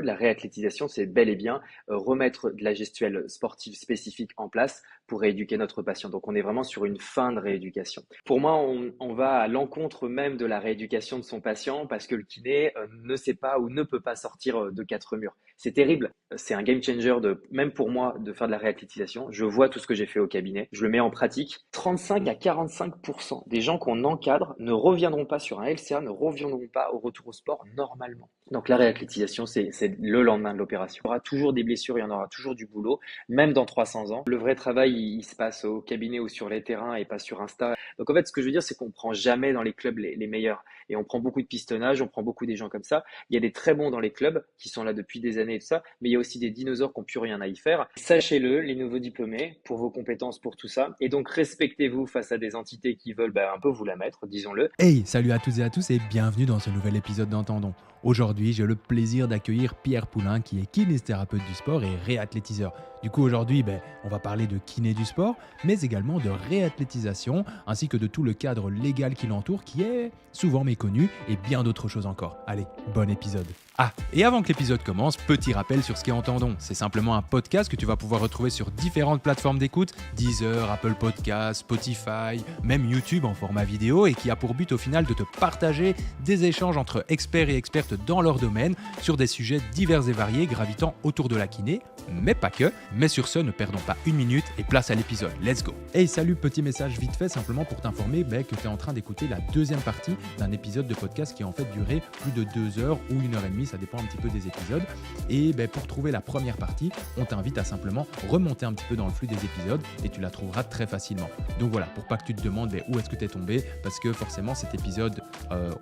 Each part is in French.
De la réathlétisation, c'est bel et bien remettre de la gestuelle sportive spécifique en place pour rééduquer notre patient. Donc on est vraiment sur une fin de rééducation. Pour moi, on va à l'encontre même de la rééducation de son patient parce que le kiné ne sait pas ou ne peut pas sortir de quatre murs. C'est terrible. C'est un game changer même pour moi de faire de la réathlétisation. Je vois tout ce que j'ai fait au cabinet. Je le mets en pratique. 35 à 45% des gens qu'on encadre ne reviendront pas sur un LCA, ne reviendront pas au retour au sport normalement. Donc la réathlétisation, c'est le lendemain de l'opération. Il y aura toujours des blessures, il y en aura toujours du boulot, même dans 300 ans. Le vrai travail, il se passe au cabinet ou sur les terrains et pas sur Insta. Donc en fait, ce que je veux dire, c'est qu'on prend jamais dans les clubs les meilleurs. Et on prend beaucoup de pistonnage, on prend beaucoup des gens comme ça. Il y a des très bons dans les clubs qui sont là depuis des années et tout ça, mais il y a aussi des dinosaures qui n'ont plus rien à y faire. Sachez-le, les nouveaux diplômés, pour vos compétences, pour tout ça. Et donc respectez-vous face à des entités qui veulent un peu vous la mettre, disons-le. Hey, salut à toutes et à tous et bienvenue dans ce nouvel épisode d'Entendons. Aujourd'hui, j'ai le plaisir d'accueillir Pierre Poulain qui est kinésithérapeute du sport et réathlétiseur. Du coup, aujourd'hui, on va parler de kiné du sport, mais également de réathlétisation, ainsi que de tout le cadre légal qui l'entoure qui est souvent méconnu et bien d'autres choses encore. Allez, bon épisode. Ah, et avant que l'épisode commence, petit rappel sur ce qu'est Entendons. C'est simplement un podcast que tu vas pouvoir retrouver sur différentes plateformes d'écoute, Deezer, Apple Podcasts, Spotify, même YouTube en format vidéo et qui a pour but au final de te partager des échanges entre experts et expertes dans leur domaine sur des sujets divers et variés gravitant autour de la kiné, mais pas que. Mais sur ce, ne perdons pas une minute et place à l'épisode. Let's go. Hey, salut, petit message vite fait simplement pour t'informer que tu es en train d'écouter la deuxième partie d'un épisode de podcast qui a en fait duré plus de 2 heures ou 1 heure et demie, ça dépend un petit peu des épisodes. Et pour trouver la première partie, on t'invite à simplement remonter un petit peu dans le flux des épisodes et tu la trouveras très facilement. Donc voilà, pour pas que tu te demandes où est-ce que tu es tombé, parce que forcément cet épisode,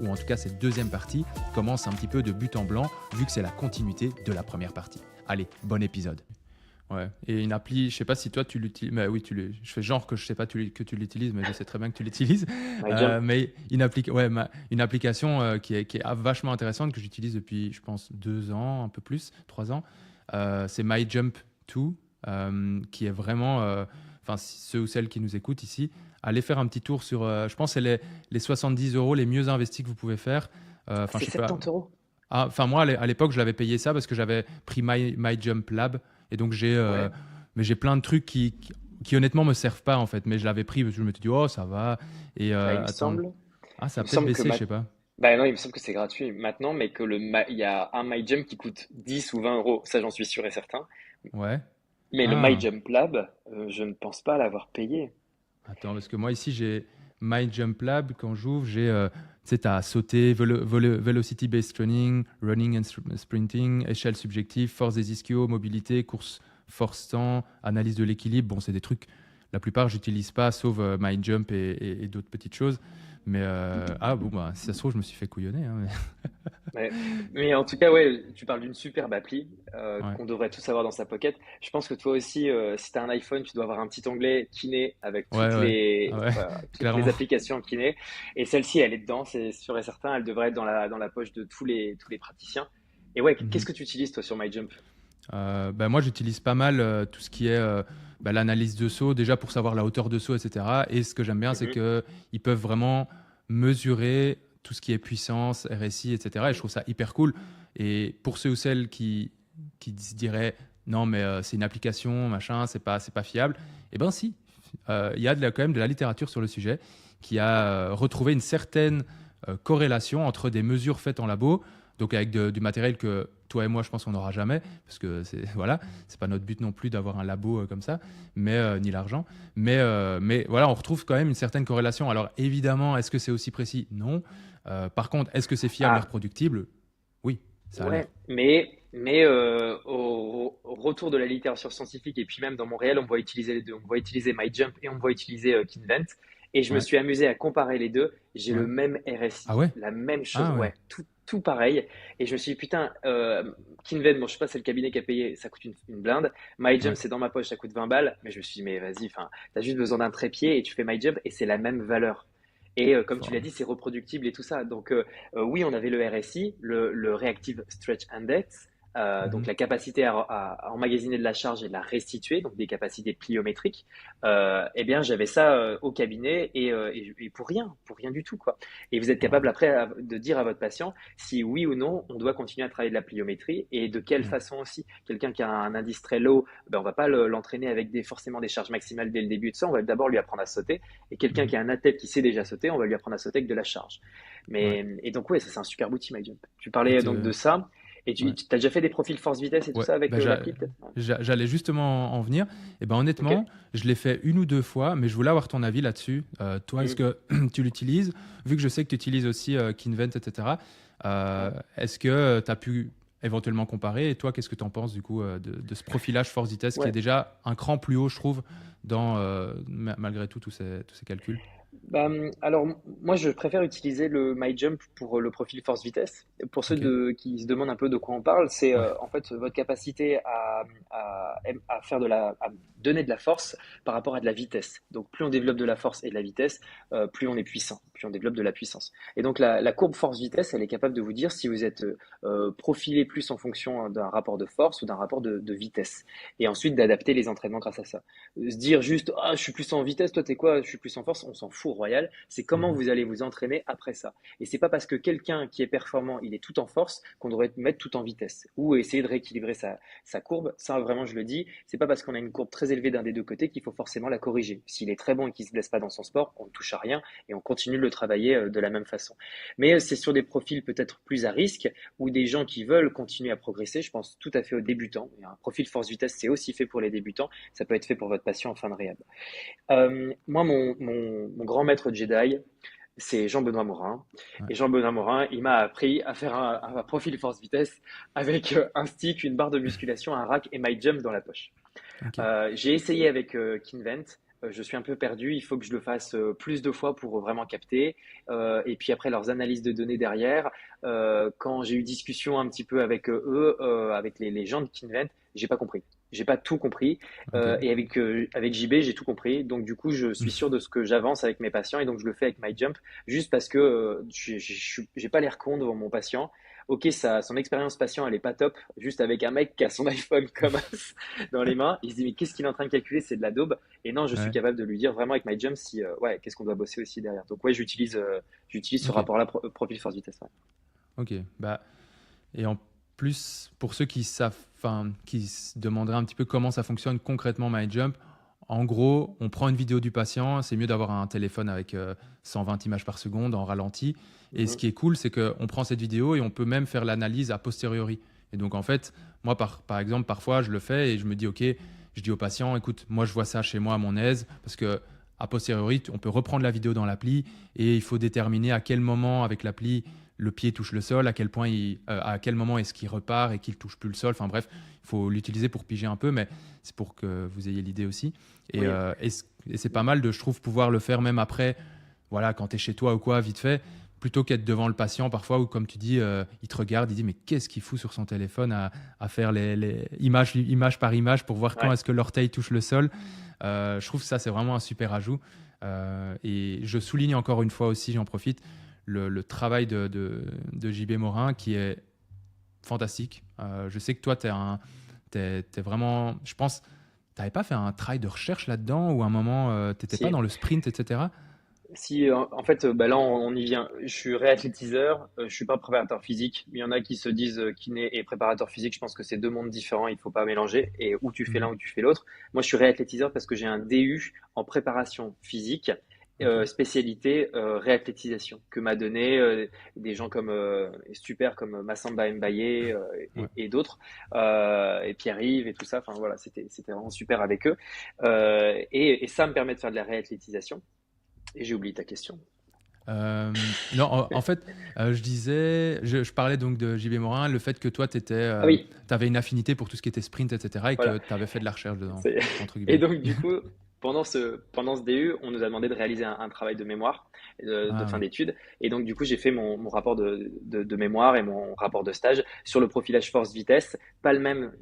ou en tout cas cette deuxième partie, commence un petit peu de but en blanc vu que c'est la continuité de la première partie. Allez, bon épisode. Ouais. Et une appli, je sais pas si toi tu l'utilises, mais oui, je fais genre que je sais pas que tu l'utilises, mais je sais très bien que tu l'utilises. MyJump. Mais une application qui est vachement intéressante que j'utilise depuis, je pense, 2 ans, un peu plus, 3 ans. C'est MyJump 2, qui est vraiment, enfin ceux ou celles qui nous écoutent ici, allez faire un petit tour sur, je pense, c'est les 70 euros les mieux investis que vous pouvez faire. Enfin, C'est je sais pas. 70 euros. Ah, enfin moi à l'époque je l'avais payé ça parce que j'avais pris MyJump Lab et donc Ouais. mais j'ai plein de trucs qui honnêtement me servent pas en fait, mais je l'avais pris parce que je me suis dit oh ça va et Il me attends, semble, ah ça il a me peut-être semble que baissé, je sais pas. non, il me semble que c'est gratuit maintenant, mais que il y a un MyJump qui coûte 10 ou 20 euros, ça j'en suis sûr et certain. Ouais. Mais le Ah, MyJump Lab, je ne pense pas l'avoir payé. attends parce que moi ici j'ai MyJump Lab, quand j'ouvre j'ai tu sais t'as sauter, velocity based training, running and sprinting, échelle subjective, force des ischios, mobilité, course force temps, analyse de l'équilibre. Bon, c'est des trucs, la plupart j'utilise pas sauf MyJump et d'autres petites choses. Mais ah bon bah si ça se trouve je me suis fait couillonner, hein, Ouais. Mais en tout cas, ouais, tu parles d'une superbe appli ouais, qu'on devrait tous avoir dans sa pocket. Je pense que toi aussi, si tu as un iPhone, tu dois avoir un petit onglet kiné avec ouais, ouais, ah ouais, toutes les clairement. applications kiné. Et celle-ci, elle est dedans, c'est sûr et certain. Elle devrait être dans la poche de tous les praticiens. Et ouais, qu'est-ce Mhm. que tu utilises toi sur MyJump? Bah, moi j'utilise pas mal tout ce qui est l'analyse de saut déjà pour savoir la hauteur de saut, etc. Et ce que j'aime bien c'est Mhm. que ils peuvent vraiment mesurer tout ce qui est puissance, RSI, etc. Et je trouve ça hyper cool. Et pour ceux ou celles qui se diraient non mais c'est une application machin, c'est pas fiable, eh ben si. Il y a quand même de la littérature sur le sujet qui a retrouvé une certaine corrélation entre des mesures faites en labo, donc avec du matériel que toi et moi je pense qu'on n'aura jamais, parce que c'est voilà, c'est pas notre but non plus d'avoir un labo comme ça, mais ni l'argent. Mais voilà, on retrouve quand même une certaine corrélation. Alors évidemment, est-ce que c'est aussi précis? Non. Par contre, est-ce que c'est fiable et Ah, reproductible? Oui, ça a l'air. ouais, mais au retour de la littérature scientifique et puis même dans mon réel, on va utiliser les deux. On va utiliser MyJump et on va utiliser Kinvent. Et je me Ouais, suis amusé à comparer les deux. J'ai le ouais. même Ah RSI, ouais? la même chose, Ah ouais. ouais, tout pareil. Et je me suis dit, putain, Kinvent, bon, je sais pas, c'est le cabinet qui a payé, ça coûte une blinde. MyJump, Ouais. c'est dans ma poche, ça coûte 20 balles. Mais je me suis dit, mais vas-y, enfin, t'as juste besoin d'un trépied et tu fais MyJump et c'est la même valeur. Et comme tu l'as Fort. dit, c'est reproductible et tout ça. Donc, oui, on avait le RSI, le Reactive Stretch Index. Donc Mhm. la capacité à emmagasiner de la charge et de la restituer, donc des capacités pliométriques, eh bien j'avais ça au cabinet et pour rien du tout quoi. Et vous êtes capable Wow. après de dire à votre patient si oui ou non on doit continuer à travailler de la pliométrie et de quelle Ouais. façon aussi. Quelqu'un qui a un indice très low, ben on va pas l'entraîner avec forcément des charges maximales dès le début de ça, on va d'abord lui apprendre à sauter. Et quelqu'un Mhm. qui a un athlète qui sait déjà sauter, on va lui apprendre à sauter avec de la charge. Ouais. Et donc ouais, ça c'est un super outil MyJump. Tu Et parlais donc de ça. Et tu ouais. as déjà fait des profils force-vitesse et tout Ouais, ça avec bah, l'appli peut-être? Ouais. j'allais justement en venir. Et ben Ok. honnêtement, je l'ai fait une ou deux fois, mais je voulais avoir ton avis là-dessus. Toi, est-ce Mm. que tu l'utilises? Vu que je sais que tu utilises aussi Kinvent, etc., Ouais. est-ce que tu as pu éventuellement comparer? Et toi, qu'est-ce que tu en penses du coup de ce profilage force-vitesse qui est Ouais. déjà un cran plus haut, je trouve, dans malgré tout tous ces calculs? Bah, alors, moi, je préfère utiliser le MyJump pour le profil force-vitesse. Pour ceux Ok. qui se demandent un peu de quoi on parle, c'est Ouais. en fait votre capacité à faire à donner de la force par rapport à de la vitesse. Donc, plus on développe de la force et de la vitesse, plus on est puissant, plus on développe de la puissance. Et donc, la courbe force-vitesse, elle est capable de vous dire si vous êtes profilé plus en fonction d'un rapport de force ou d'un rapport de vitesse. Et ensuite, d'adapter les entraînements grâce à ça. Se dire juste, ah, je suis plus en vitesse, toi t'es quoi, je suis plus en force, on s'en fout royal. C'est comment Mhm. vous allez vous entraîner après ça. Et c'est pas parce que quelqu'un qui est performant, il est tout en force, qu'on devrait mettre tout en vitesse ou essayer de rééquilibrer sa courbe. Ça, vraiment, je le dis, c'est pas parce qu'on a une courbe très élevée d'un des deux côtés qu'il faut forcément la corriger. S'il est très bon et qu'il se blesse pas dans son sport, on ne touche à rien et on continue de le travailler de la même façon. Mais c'est sur des profils peut-être plus à risque ou des gens qui veulent continuer à progresser. Je pense tout à fait aux débutants. Et un profil force-vitesse, c'est aussi fait pour les débutants. Ça peut être fait pour votre patient en fin de réhab. Moi, mon grand maître Jedi, c'est Jean-Benoît Morin. Ouais. Et Jean-Benoît Morin, il m'a appris à faire un profil force-vitesse avec un stick, une barre de musculation, un rack et my jump dans la poche. Ok. J'ai essayé avec Kinvent. Je suis un peu perdu. Il faut que je le fasse plus de fois pour vraiment capter. Et puis après, leurs analyses de données derrière. Quand j'ai eu discussion un petit peu avec eux, avec les gens de Kinvent, j'ai pas compris. J'ai pas tout compris. Ok. Et avec JB, j'ai tout compris. Donc du coup, je suis sûr de ce que j'avance avec mes patients et donc je le fais avec MyJump juste parce que j'ai pas l'air con devant mon patient. Ok, son expérience patient, elle est pas top. Juste avec un mec qui a son iPhone comme as dans les mains, il se dit mais qu'est-ce qu'il est en train de calculer? C'est de la daube. Et non, je suis Ouais. capable de lui dire vraiment avec MyJump si ouais, qu'est-ce qu'on doit bosser aussi derrière. Donc ouais, j'utilise ce Ok. rapport-là profil force vitesse. Ouais. Ok. Bah, et en plus, pour ceux qui savent, enfin, qui se demanderaient un petit peu comment ça fonctionne concrètement MyJump, en gros, on prend une vidéo du patient. C'est mieux d'avoir un téléphone avec 120 images par seconde en ralenti. Et ce Mhm. qui est cool, c'est qu'on prend cette vidéo et on peut même faire l'analyse a posteriori. Et donc, en fait, moi, par exemple, parfois, je le fais et je me dis, OK, je dis au patient, écoute, moi, je vois ça chez moi à mon aise parce que a posteriori, on peut reprendre la vidéo dans l'appli et il faut déterminer à quel moment, avec l'appli, le pied touche le sol, à quel point à quel moment est-ce qu'il repart et qu'il touche plus le sol. Enfin bref, il faut l'utiliser pour piger un peu, mais c'est pour que vous ayez l'idée aussi. Et, Oui, et c'est pas mal de, je trouve, pouvoir le faire même après, voilà, quand tu es chez toi ou quoi, vite fait, plutôt qu'être devant le patient parfois, où comme tu dis, il te regarde, il dit mais qu'est-ce qu'il fout sur son téléphone à faire les image par image pour voir quand ouais. est-ce que l'orteil touche le sol. Je trouve que ça, c'est vraiment un super ajout. Et je souligne encore une fois aussi, j'en profite, le travail de JB Morin qui est fantastique. Je sais que toi, t'es vraiment. Je pense, tu n'avais pas fait un travail de recherche là-dedans ou à un moment, tu n'étais pas Si, dans le sprint, etc. Si, en fait, bah là, on y vient. Je suis réathlétiseur, je suis pas préparateur physique. Il y en a qui se disent kiné et préparateur physique. Je pense que c'est deux mondes différents. Il faut pas mélanger. Et ou tu fais l'un Mhm. ou tu fais l'autre. Moi, je suis réathlétiseur parce que j'ai un DU en préparation physique, Ok. spécialité réathlétisation, que m'a donné des gens comme super comme Massamba Mbaye Ouais. et d'autres, et Pierre-Yves et tout ça. Enfin voilà, c'était vraiment super avec eux. Et ça me permet de faire de la réathlétisation. Et j'ai oublié ta question. Non, en fait, je disais, je parlais donc de JB Morin, le fait que toi, tu Ah oui, avais une affinité pour tout ce qui était sprint, etc., et que voilà. tu avais fait de la recherche dedans, C'est- entre Et guillemets. donc, du coup, pendant ce DU, on nous a demandé de réaliser un travail de mémoire, de Ah fin oui. d'études. Et donc, du coup, j'ai fait mon rapport de mémoire et mon rapport de stage sur le profilage force-vitesse, pas le même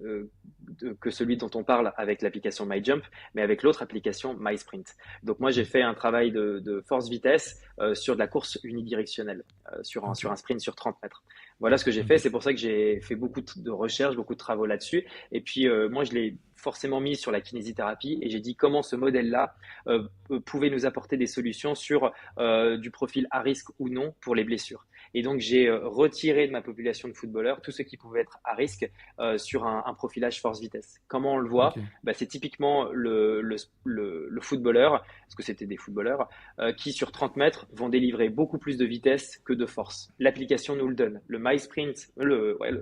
que celui dont on parle avec l'application MyJump, mais avec l'autre application MySprint. Donc, moi, j'ai fait un travail de force-vitesse sur de la course unidirectionnelle, sur Ok. un sprint sur 30 mètres. Voilà ce que j'ai fait. OK. C'est pour ça que j'ai fait beaucoup de recherches, beaucoup de travaux là-dessus. Et puis, moi, je l'ai forcément mis sur la kinésithérapie et j'ai dit comment ce modèle-là pouvait nous apporter des solutions sur du profil à risque ou non pour les blessures. Et donc, j'ai retiré de ma population de footballeurs tous ceux qui pouvaient être à risque sur un profilage force-vitesse. Comment on le voit? OK. Bah, c'est typiquement le footballeur, parce que c'était des footballeurs, qui sur 30 mètres vont délivrer beaucoup plus de vitesse que de force. L'application nous le donne.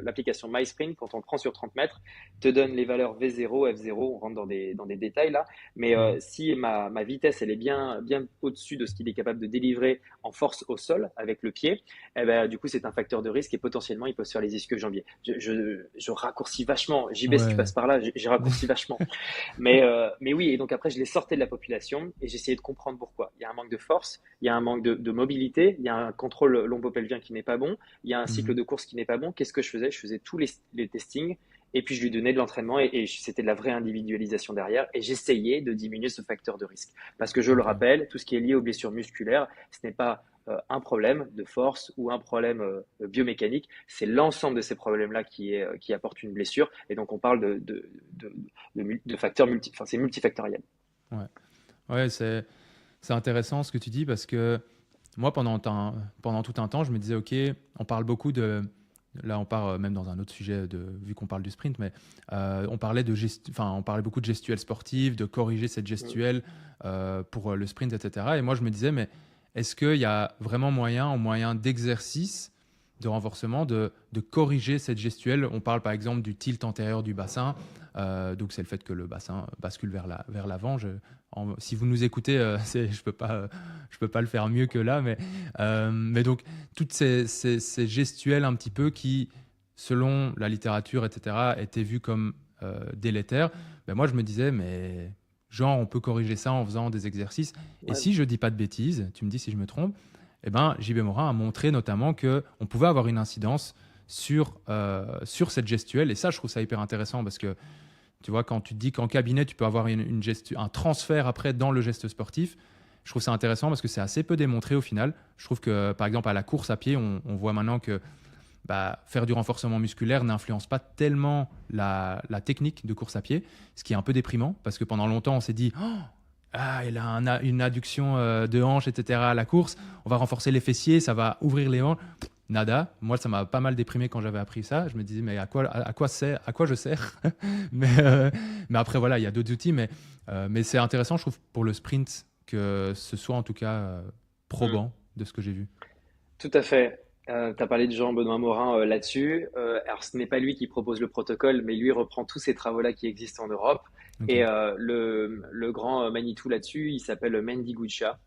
L'application MySprint, quand on le prend sur 30 mètres, te donne les valeurs V0, F0, on rentre dans des détails là, mais Mmh. si ma vitesse elle est bien au-dessus de ce qu'il est capable de délivrer en force au sol avec le pied, eh ben, du coup c'est un facteur de risque et potentiellement il peut se faire les ischio-jambiers. Je raccourcis vachement, JB si tu Ouais. passes par là, j'ai raccourci vachement. Mais oui, et donc après, je les sortais de la population et j'essayais de comprendre pourquoi. Il y a un manque de force, il y a un manque de mobilité, il y a un contrôle lombopelvien qui n'est pas bon, il y a un cycle Mmh. de course qui n'est pas bon. Qu'est-ce que je faisais? Je faisais tous les testings et puis je lui donnais de l'entraînement et c'était de la vraie individualisation derrière et j'essayais de diminuer ce facteur de risque. Parce que je le OK. rappelle, tout ce qui est lié aux blessures musculaires, ce n'est pas un problème de force ou un problème biomécanique, c'est l'ensemble de ces problèmes-là qui apporte une blessure. Et donc on parle de, de facteurs enfin c'est multifactoriel. Ouais. Ouais, c'est intéressant ce que tu dis parce que moi, pendant tout un temps, je me disais, OK, on parle beaucoup de. Là, on part même dans un autre sujet, vu qu'on parle du sprint, mais on parlait beaucoup de gestuelle sportive, de corriger cette gestuelle pour le sprint, etc. Et moi, je me disais, mais est-ce qu'il y a vraiment moyen d'exercice, de renforcement, de corriger cette gestuelle? On parle par exemple du tilt antérieur du bassin. Donc, c'est le fait que le bassin bascule vers l'avant. Si vous nous écoutez, je peux pas le faire mieux que là, mais donc toutes ces gestuelles un petit peu qui, selon la littérature, etc., étaient vues comme délétères. Ben moi, je me disais, mais genre, on peut corriger ça en faisant des exercices. Et Ouais, si je dis pas de bêtises, tu me dis si je me trompe, eh ben, JB Morin a montré notamment que on pouvait avoir une incidence sur cette gestuelle. Et ça, je trouve ça hyper intéressant parce que tu vois, quand tu te dis qu'en cabinet, tu peux avoir un transfert après dans le geste sportif, je trouve ça intéressant parce que c'est assez peu démontré au final. Je trouve que, par exemple, à la course à pied, on voit maintenant que faire du renforcement musculaire n'influence pas tellement la technique de course à pied, ce qui est un peu déprimant parce que pendant longtemps, on s'est dit oh, ah, il a une adduction de hanche, etc. à la course, on va renforcer les fessiers, ça va ouvrir les hanches. Nada. Moi, ça m'a pas mal déprimé quand j'avais appris ça. Je me disais, mais à quoi je sers? mais, euh, mais après, voilà, il y a d'autres outils. Mais c'est intéressant, je trouve, pour le sprint, que ce soit en tout cas mm, probant de ce que j'ai vu. tout à fait. Tu as parlé de Jean-Benoît Morin là-dessus. Alors, ce n'est pas lui qui propose le protocole, mais lui reprend tous ces travaux-là qui existent en Europe. Ok. Et le grand Manitou là-dessus, il s'appelle Mendy Guccia.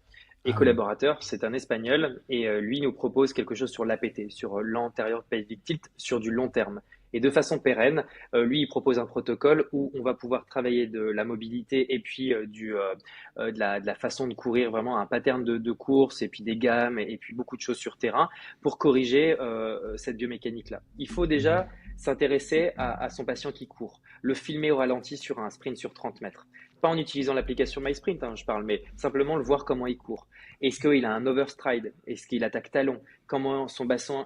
Et Ah oui. collaborateur, c'est un Espagnol, et lui nous propose quelque chose sur l'APT, sur l'antérieur pelvic tilt, sur du long terme. Et de façon pérenne, lui, il propose un protocole où on va pouvoir travailler de la mobilité et puis de la façon de courir, vraiment un pattern de course et puis des gammes et puis beaucoup de choses sur terrain pour corriger cette biomécanique-là. Il faut déjà Mhm. s'intéresser à son patient qui court, le filmer au ralenti sur un sprint sur 30 mètres. Pas en utilisant l'application MySprint, hein, je parle, mais simplement le voir comment il court. Est-ce qu'il a un overstride? Est-ce qu'il attaque talon? Comment son bassin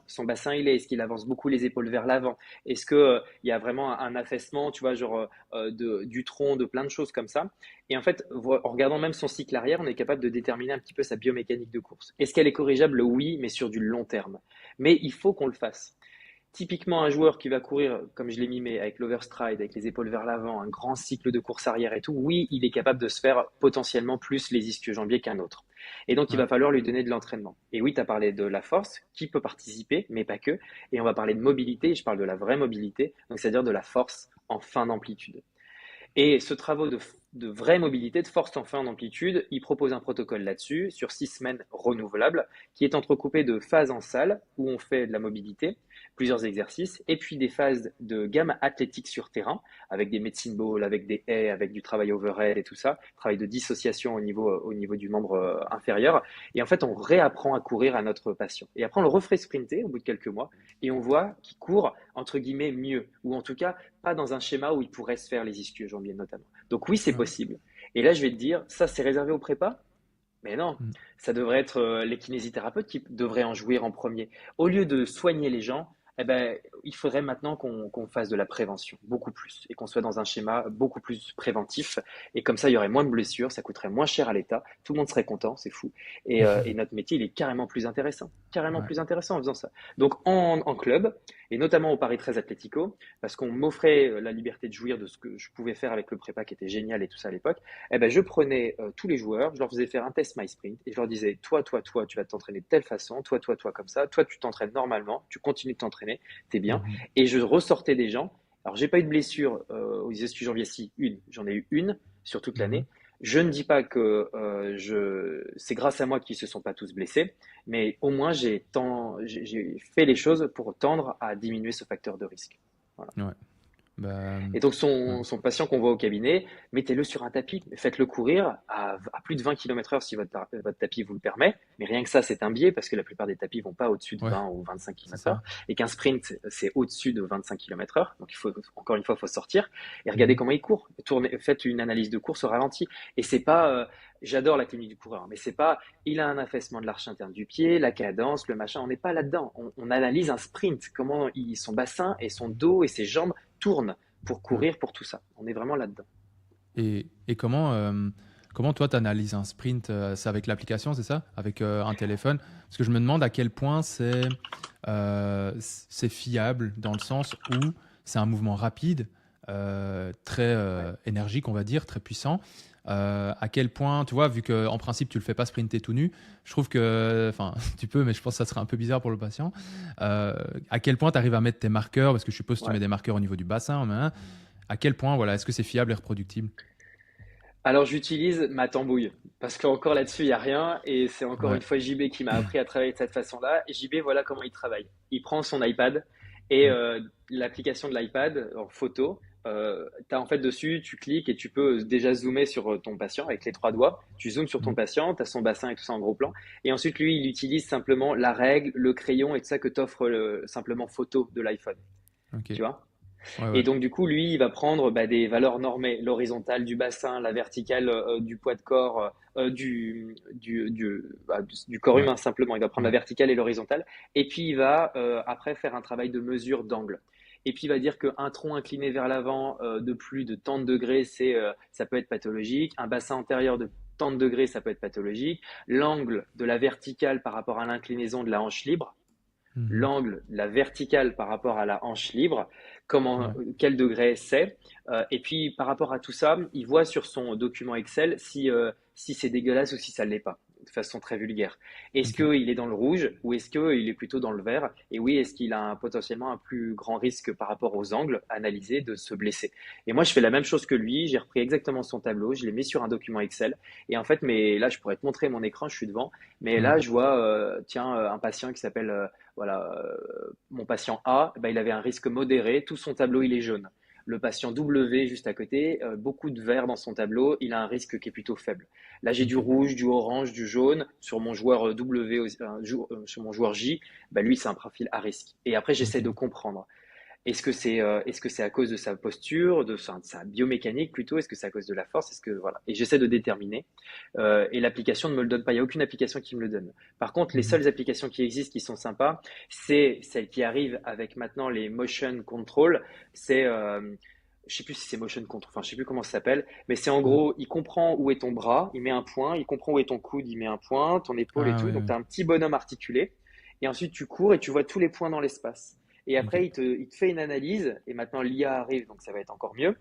il est? Est-ce qu'il avance beaucoup les épaules vers l'avant? Est-ce qu'il y a vraiment un affaissement, tu vois, genre du tronc, de plein de choses comme ça? Et en fait, en regardant même son cycle arrière, on est capable de déterminer un petit peu sa biomécanique de course. Est-ce qu'elle est corrigeable? Oui, mais sur du long terme. Mais il faut qu'on le fasse. Typiquement, un joueur qui va courir, comme je l'ai mimé, avec l'overstride, avec les épaules vers l'avant, un grand cycle de course arrière et tout, oui, il est capable de se faire potentiellement plus les ischio-jambiers qu'un autre. Et donc, il Ouais. va falloir lui donner de l'entraînement. Et oui, tu as parlé de la force, qui peut participer, mais pas que. Et on va parler de mobilité, et je parle de la vraie mobilité, donc c'est-à-dire de la force en fin d'amplitude. Et ce travaux de vraie mobilité, de force en fin d'amplitude, il propose un protocole là-dessus, sur 6 semaines renouvelables, qui est entrecoupé de phases en salle, où on fait de la mobilité, plusieurs exercices, et puis des phases de gamme athlétique sur terrain, avec des medicine balls, avec des haies, avec du travail overhead et tout ça, travail de dissociation au niveau du membre inférieur. Et en fait, on réapprend à courir à notre patient. Et après, on le referait sprinter au bout de quelques mois, et on voit qu'il court, entre guillemets, mieux, ou en tout cas, pas dans un schéma où il pourrait se faire les ischio-jambiers notamment. Donc oui, c'est Ouais. possible. Et là, je vais te dire, ça, c'est réservé aux prépas? Mais non, ça devrait être les kinésithérapeutes qui devraient en jouir en premier. Au lieu de soigner les gens, Eh ben, il faudrait maintenant qu'on fasse de la prévention, beaucoup plus, et qu'on soit dans un schéma beaucoup plus préventif. Et comme ça, il y aurait moins de blessures, ça coûterait moins cher à l'État, tout le monde serait content, c'est fou. Et notre métier, il est carrément Ouais. plus intéressant en faisant ça. Donc en club, et notamment au Paris 13 Atlético, parce qu'on m'offrait la liberté de jouir de ce que je pouvais faire avec le prépa qui était génial et tout ça à l'époque, eh ben, je prenais tous les joueurs, je leur faisais faire un test MySprint et je leur disais, toi, tu vas t'entraîner de telle façon, toi, comme ça, toi, tu t'entraînes normalement, tu continues de t'entraîner, t'es bien. Mhm. Et je ressortais des gens. Alors, j'ai pas eu de blessure aux estudiants janvier, si, une. J'en ai eu une sur toute Mhm. l'année. Je ne dis pas que c'est grâce à moi qu'ils se sont pas tous blessés, mais au moins j'ai fait les choses pour tendre à diminuer ce facteur de risque. Voilà. Ouais. Bah, Et donc, ouais. son patient qu'on voit au cabinet, mettez-le sur un tapis, faites-le courir à plus de 20 km/h si votre tapis vous le permet. Mais rien que ça, c'est un biais parce que la plupart des tapis vont pas au-dessus de Ouais, 20 ou 25 c'est km/h ça. et qu'un sprint, c'est au-dessus de 25 km/h. Donc, encore une fois, il faut sortir et regardez Mhm. comment il court. Faites une analyse de course au ralenti. Et c'est pas, j'adore la technique du coureur, hein, mais c'est pas, il a un affaissement de l'arche interne du pied, la cadence, le machin. On n'est pas là-dedans. On analyse un sprint, comment son bassin et son dos et ses jambes tournent pour Ouais. courir, pour tout ça. On est vraiment là-dedans. Et comment toi, tu analyses un sprint? C'est avec l'application, c'est ça? Avec un téléphone? Parce que je me demande à quel point c'est fiable dans le sens où c'est un mouvement rapide, très Ouais. énergique, on va dire, très puissant. À quel point, tu vois, vu qu'en principe, tu le fais pas sprinter tout nu, je trouve que, enfin, tu peux, mais je pense que ça serait un peu bizarre pour le patient. Euh, à quel point tu arrives à mettre tes marqueurs? Parce que je suppose que tu Ouais. mets des marqueurs au niveau du bassin, mais, hein, à quel point, voilà, est-ce que c'est fiable et reproductible? Alors j'utilise ma tambouille parce qu'encore là-dessus il y a rien et c'est encore Ouais. une fois JB qui m'a appris à travailler de cette façon-là. Et JB, voilà comment il travaille. Il prend son iPad et Ouais. l'application de l'iPad en photo. Tu as en fait dessus, tu cliques et tu peux déjà zoomer sur ton patient avec les trois doigts. Tu zoomes sur ton Mhm. patient, tu as son bassin et tout ça en gros plan. Et ensuite, lui, il utilise simplement la règle, le crayon et tout ça que t'offre simplement photo de l'iPhone. Ok. Tu vois? Ouais, Et ouais. donc, du coup, lui, il va prendre des valeurs normées, l'horizontale du bassin, la verticale du poids de corps, du corps Ouais. humain simplement. Il va prendre la Ouais. verticale et l'horizontale. Et puis, il va après faire un travail de mesure d'angle. Et puis, il va dire qu'un tronc incliné vers l'avant de plus de tant de degrés, ça peut être pathologique. Un bassin antérieur de tant de degrés, ça peut être pathologique. L'angle de la verticale par rapport à l'inclinaison de la hanche libre, Mhm. l'angle, la verticale par rapport à la hanche libre, comment, Ouais. quel degré c'est. Et puis par rapport à tout ça, il voit sur son document Excel si c'est dégueulasse ou si ça ne l'est pas, de façon très vulgaire. Est-ce Ok. qu'il est dans le rouge ou est-ce qu'il est plutôt dans le vert? Et oui, est-ce qu'il a potentiellement un plus grand risque par rapport aux angles analysés de se blesser? Et moi, je fais la même chose que lui. J'ai repris exactement son tableau, je l'ai mis sur un document Excel. Et en fait, mais là, je pourrais te montrer mon écran, je suis devant. Mais Ouais. là, je vois, tiens, un patient qui s'appelle voilà, mon patient A, bah, il avait un risque modéré, tout son tableau il est jaune. Le patient W juste à côté, beaucoup de vert dans son tableau, il a un risque qui est plutôt faible. Là j'ai du Ok. rouge, du orange, du jaune sur mon joueur W, sur mon joueur J, bah, lui c'est un profil à risque. Et après Ok. j'essaie de comprendre. Est-ce que c'est à cause de sa posture, de sa biomécanique plutôt? Est-ce que c'est à cause de la force? Est-ce que voilà? Et j'essaie de déterminer. Et l'application ne me le donne pas. Il n'y a aucune application qui me le donne. Par contre, les Mhm. seules applications qui existent qui sont sympas, c'est celles qui arrivent avec maintenant les motion control. C'est je sais plus si c'est motion control, enfin je sais plus comment ça s'appelle, mais c'est en Ouais. gros, il comprend où est ton bras, il met un point, il comprend où est ton coude, il met un point, ton épaule et Ah tout. ouais, Donc ouais. tu as un petit bonhomme articulé. Et ensuite tu cours et tu vois tous les points dans l'espace. Et Ok. après, il te fait une analyse, et maintenant l'IA arrive, donc ça va être encore mieux.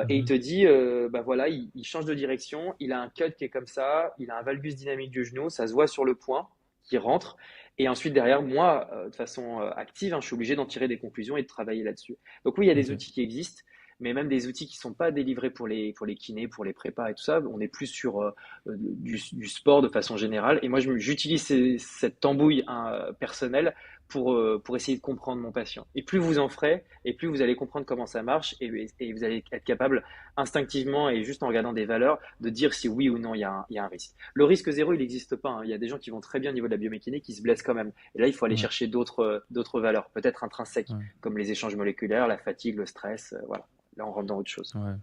Et il Mhm. te dit, bah voilà, il change de direction, il a un cut qui est comme ça, il a un valgus dynamique du genou, ça se voit sur le point qui rentre. Et ensuite, derrière, moi, de façon active, hein, je suis obligé d'en tirer des conclusions et de travailler là-dessus. Donc oui, il y a des Ok. outils qui existent, mais même des outils qui ne sont pas délivrés pour les kinés, pour les prépas et tout ça. On est plus sur du sport de façon générale. Et moi, j'utilise cette tambouille hein, personnelle pour essayer de comprendre mon patient. Et plus vous en ferez, et plus vous allez comprendre comment ça marche, et vous allez être capable instinctivement et juste en regardant des valeurs de dire si oui ou non il y a un risque. Le risque zéro, il n'existe pas. Hein. Il y a des gens qui vont très bien au niveau de la biomécanique qui se blessent quand même. Et là, il faut aller Ouais. chercher d'autres valeurs, peut-être intrinsèques, Ouais. comme les échanges moléculaires, la fatigue, le stress. Voilà. Là, on rentre dans autre chose. Ouais.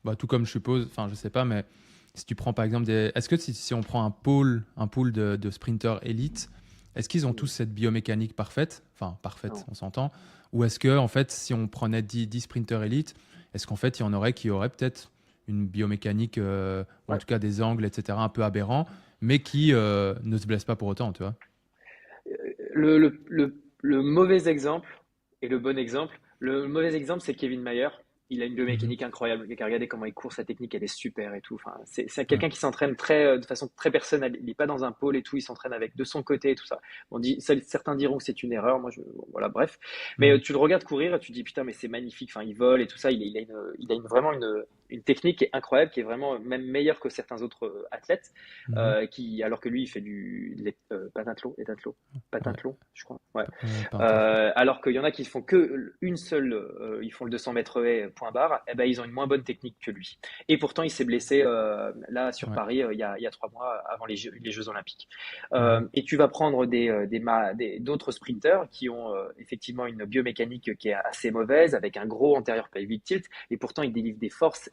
Bah, tout comme je suppose, enfin, je sais pas, mais si tu prends par exemple des. Est-ce que si on prend un pool de sprinteurs élites, est-ce qu'ils ont tous cette biomécanique parfaite? Enfin, parfaite, on s'entend. Ou est-ce que, en fait, si on prenait 10 sprinters élites, est-ce qu'en fait, il y en aurait qui auraient peut-être une biomécanique, ou en tout cas des angles, etc., un peu aberrants, mais qui ne se blessent pas pour autant, tu vois? Le mauvais exemple et le bon exemple. Le mauvais exemple, c'est Kevin Mayer. Il a une Mhm. biomécanique incroyable. Regardez comment il court, sa technique, elle est super et tout. Enfin, c'est Ouais. quelqu'un qui s'entraîne de façon très personnelle. Il n'est pas dans un pôle et tout. Il s'entraîne avec de son côté et tout ça. Certains diront que c'est une erreur. Voilà, bref. Mais Mhm. tu le regardes courir et tu te dis putain, mais c'est magnifique. Enfin, il vole et tout ça. Il a vraiment une technique qui est incroyable, qui est vraiment même meilleure que certains autres athlètes. Mhm. Alors que lui, il fait Ouais. pentathlon, je crois. Ouais. Pentathlon. Alors qu'il y en a qui font que une seule, ils font le 200 mètres haies, point barre, et ben ils ont une moins bonne technique que lui. Et pourtant, il s'est blessé là sur Ouais. Paris il y a 3 mois avant les Jeux Olympiques. Mhm. Et tu vas prendre d'autres sprinteurs qui ont effectivement une biomécanique qui est assez mauvaise, avec un gros antérieur pelvic tilt, et pourtant ils délivrent des forces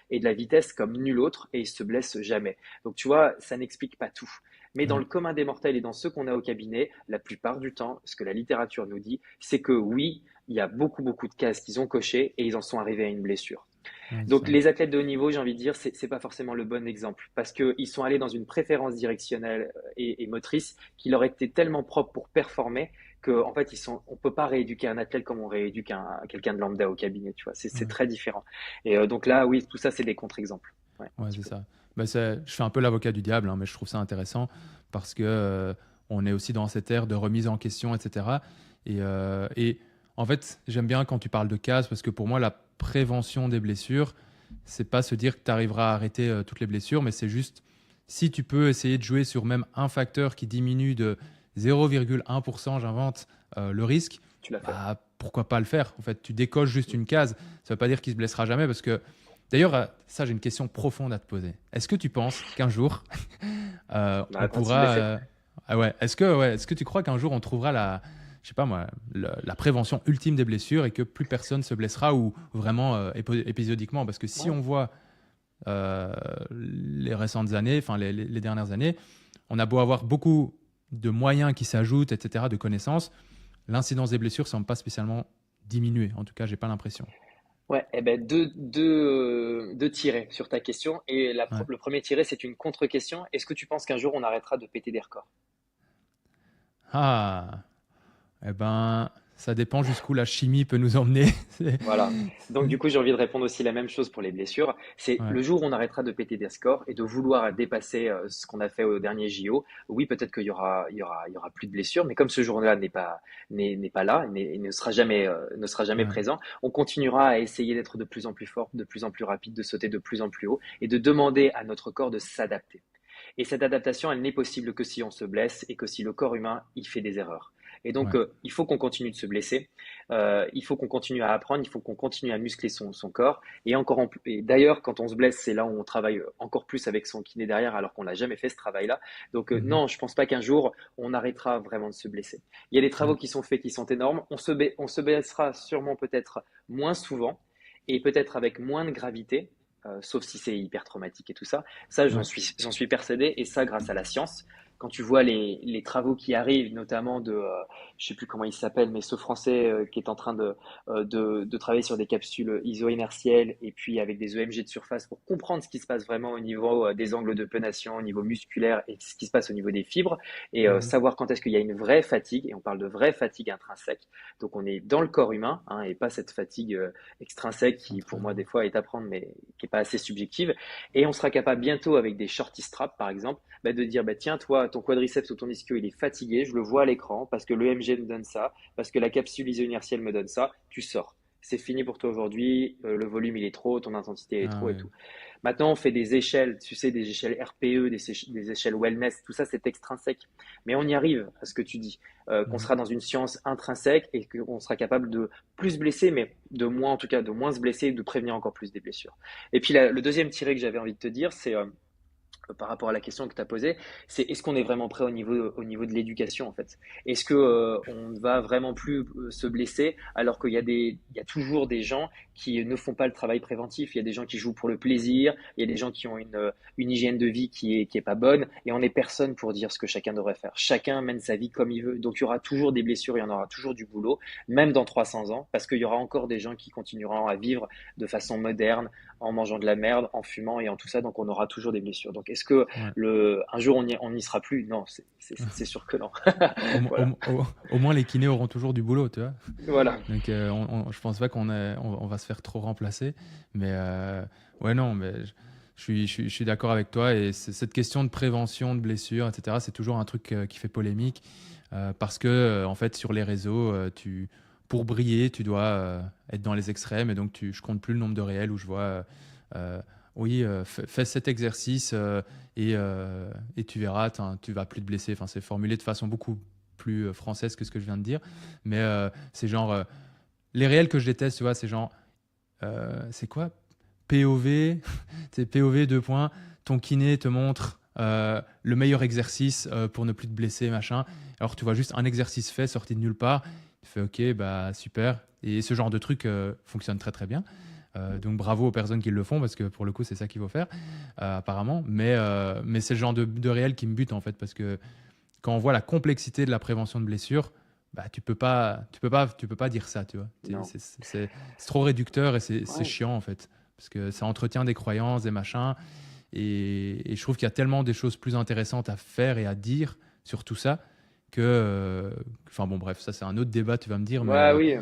et de la vitesse comme nul autre, et ils se blessent jamais. Donc tu vois, ça n'explique pas tout. Mais dans Ouais. le commun des mortels et dans ceux qu'on a au cabinet, la plupart du temps, ce que la littérature nous dit, c'est que oui, il y a beaucoup, beaucoup de cases qu'ils ont cochées et ils en sont arrivés à une blessure. Ouais, c'est Donc ça. les athlètes de haut niveau, j'ai envie de dire, c'est pas forcément le bon exemple parce qu'ils sont allés dans une préférence directionnelle et motrice qui leur était tellement propre pour performer que en fait on peut pas rééduquer un athlète comme on rééduque quelqu'un de lambda au cabinet, tu vois, c'est Ouais. très différent. Et donc là, oui, tout ça, c'est des contre-exemples. Ouais, un Ouais, petit c'est peu. ça. Bah, je fais un peu l'avocat du diable, hein, mais je trouve ça intéressant parce que on est aussi dans cette ère de remise en question, etc. Et en fait, j'aime bien quand tu parles de cases parce que pour moi, la prévention des blessures, c'est pas se dire que tu arriveras à arrêter toutes les blessures, mais c'est juste si tu peux essayer de jouer sur même un facteur qui diminue de 0,1%, j'invente, le risque, Tu l'as fait. bah, pourquoi pas le faire? En fait, tu décoches juste une case. Ça veut pas dire qu'il se blessera jamais parce que d'ailleurs, ça, j'ai une question profonde à te poser. Est-ce que tu penses qu'un jour, On on arrêtera de se pourra... blesser. Ah ouais, est-ce que tu crois qu'un jour, on trouvera je sais pas moi, la prévention ultime des blessures et que plus personne se blessera ou vraiment épisodiquement? Parce que si Ouais. on voit les récentes années, enfin les dernières années, on a beau avoir beaucoup de moyens qui s'ajoutent, etc., de connaissances, l'incidence des blessures semble pas spécialement diminuer. En tout cas, j'ai pas l'impression. Ouais, eh ben deux tirets sur ta question. Et Ouais. le premier tiré, c'est une contre-question. Est-ce que tu penses qu'un jour on arrêtera de péter des records? Ah, eh ben, ça dépend jusqu'où la chimie peut nous emmener. Voilà. Donc du coup, j'ai envie de répondre aussi la même chose pour les blessures. C'est Ouais. le jour où on arrêtera de péter des scores et de vouloir dépasser ce qu'on a fait au dernier JO. Oui, peut-être qu'il y aura plus de blessures, mais comme ce jour-là n'est pas là, et ne sera jamais Ouais. présent, on continuera à essayer d'être de plus en plus fort, de plus en plus rapide, de sauter de plus en plus haut et de demander à notre corps de s'adapter. Et cette adaptation, elle n'est possible que si on se blesse et que si le corps humain, il fait des erreurs. Et donc, Ouais. il faut qu'on continue de se blesser, il faut qu'on continue à apprendre, il faut qu'on continue à muscler son corps. Et d'ailleurs, quand on se blesse, c'est là où on travaille encore plus avec son kiné derrière, alors qu'on n'a jamais fait ce travail-là. Donc, Mhm. non, je pense pas qu'un jour, on arrêtera vraiment de se blesser. Il y a des Ouais. travaux qui sont faits qui sont énormes. On se blessera sûrement peut-être moins souvent et peut-être avec moins de gravité, sauf si c'est hyper traumatique et tout ça. Ça, Ouais. j'en suis persuadé, et ça grâce à la science. Quand tu vois les travaux qui arrivent, notamment je sais plus comment il s'appelle, mais ce Français qui est en train de travailler sur des capsules iso-inertielles et puis avec des EMG de surface pour comprendre ce qui se passe vraiment au niveau des angles de pnation, au niveau musculaire et ce qui se passe au niveau des fibres et Mhm. savoir quand est-ce qu'il y a une vraie fatigue, et on parle de vraie fatigue intrinsèque. Donc on est dans le corps humain hein, et pas cette fatigue extrinsèque qui pour moi Entraînement. des fois est à prendre mais qui est pas assez subjective. Et on sera capable bientôt avec des shorty straps par exemple de dire bah, tiens toi ton quadriceps ou ton ischio il est fatigué, je le vois à l'écran parce que l'EMG me donne ça, parce que la capsule iso-inertielle me donne ça, tu sors. C'est fini pour toi aujourd'hui, le volume il est trop, ton intensité est Ah trop et ouais. tout. Maintenant on fait des échelles, tu sais, des échelles RPE, des échelles wellness, tout ça c'est extrinsèque. Mais on y arrive à ce que tu dis, qu'on Mhm. sera dans une science intrinsèque et qu'on sera capable de plus blesser, mais de moins en tout cas, de moins se blesser et de prévenir encore plus des blessures. Et puis le deuxième tiré que j'avais envie de te dire, c'est par rapport à la question que tu as posée, c'est est-ce qu'on est vraiment prêt au niveau de l'éducation en fait? Est-ce que on ne va vraiment plus se blesser alors qu'il y a il y a toujours des gens qui ne font pas le travail préventif. Il y a des gens qui jouent pour le plaisir, il y a des gens qui ont une hygiène de vie qui est pas bonne et on n'est personne pour dire ce que chacun devrait faire. Chacun mène sa vie comme il veut. Donc il y aura toujours des blessures, il y en aura toujours du boulot, même dans 300 ans, parce qu'il y aura encore des gens qui continueront à vivre de façon moderne, en mangeant de la merde, en fumant et en tout ça, donc on aura toujours des blessures. Donc est-ce que Ouais. un jour on n'y sera plus? Non, c'est sûr que non. Voilà. Au moins, les kinés auront toujours du boulot, tu vois. Voilà. Donc, je pense pas on va se faire trop remplacer. Mais ouais, non, mais je suis d'accord avec toi. Et cette question de prévention de blessures, etc., c'est toujours un truc qui fait polémique. Parce que, en fait, sur les réseaux, pour briller, tu dois être dans les extrêmes. Et donc, je compte plus le nombre de réels où je vois, euh, oui, fais cet exercice et tu verras, tu vas plus te blesser. Enfin, c'est formulé de façon beaucoup plus française que ce que je viens de dire. Mais c'est genre, les réels que je déteste, tu vois, c'est genre, c'est quoi? POV, c'est POV, deux points, ton kiné te montre le meilleur exercice pour ne plus te blesser, machin. Alors tu vois juste un exercice fait, sorti de nulle part. Tu fais ok, bah super. Et ce genre de truc fonctionne très très bien. Donc bravo aux personnes qui le font parce que pour le coup c'est ça qu'il faut faire apparemment. Mais c'est le genre de réel qui me bute en fait parce que quand on voit la complexité de la prévention de blessures, bah tu peux pas dire ça, tu vois. Non. C'est trop réducteur et c'est Ouais. chiant en fait parce que ça entretient des croyances, des machins. Et je trouve qu'il y a tellement des choses plus intéressantes à faire et à dire sur tout ça que, enfin bon, bref, ça c'est un autre débat, tu vas me dire, Ouais, oui.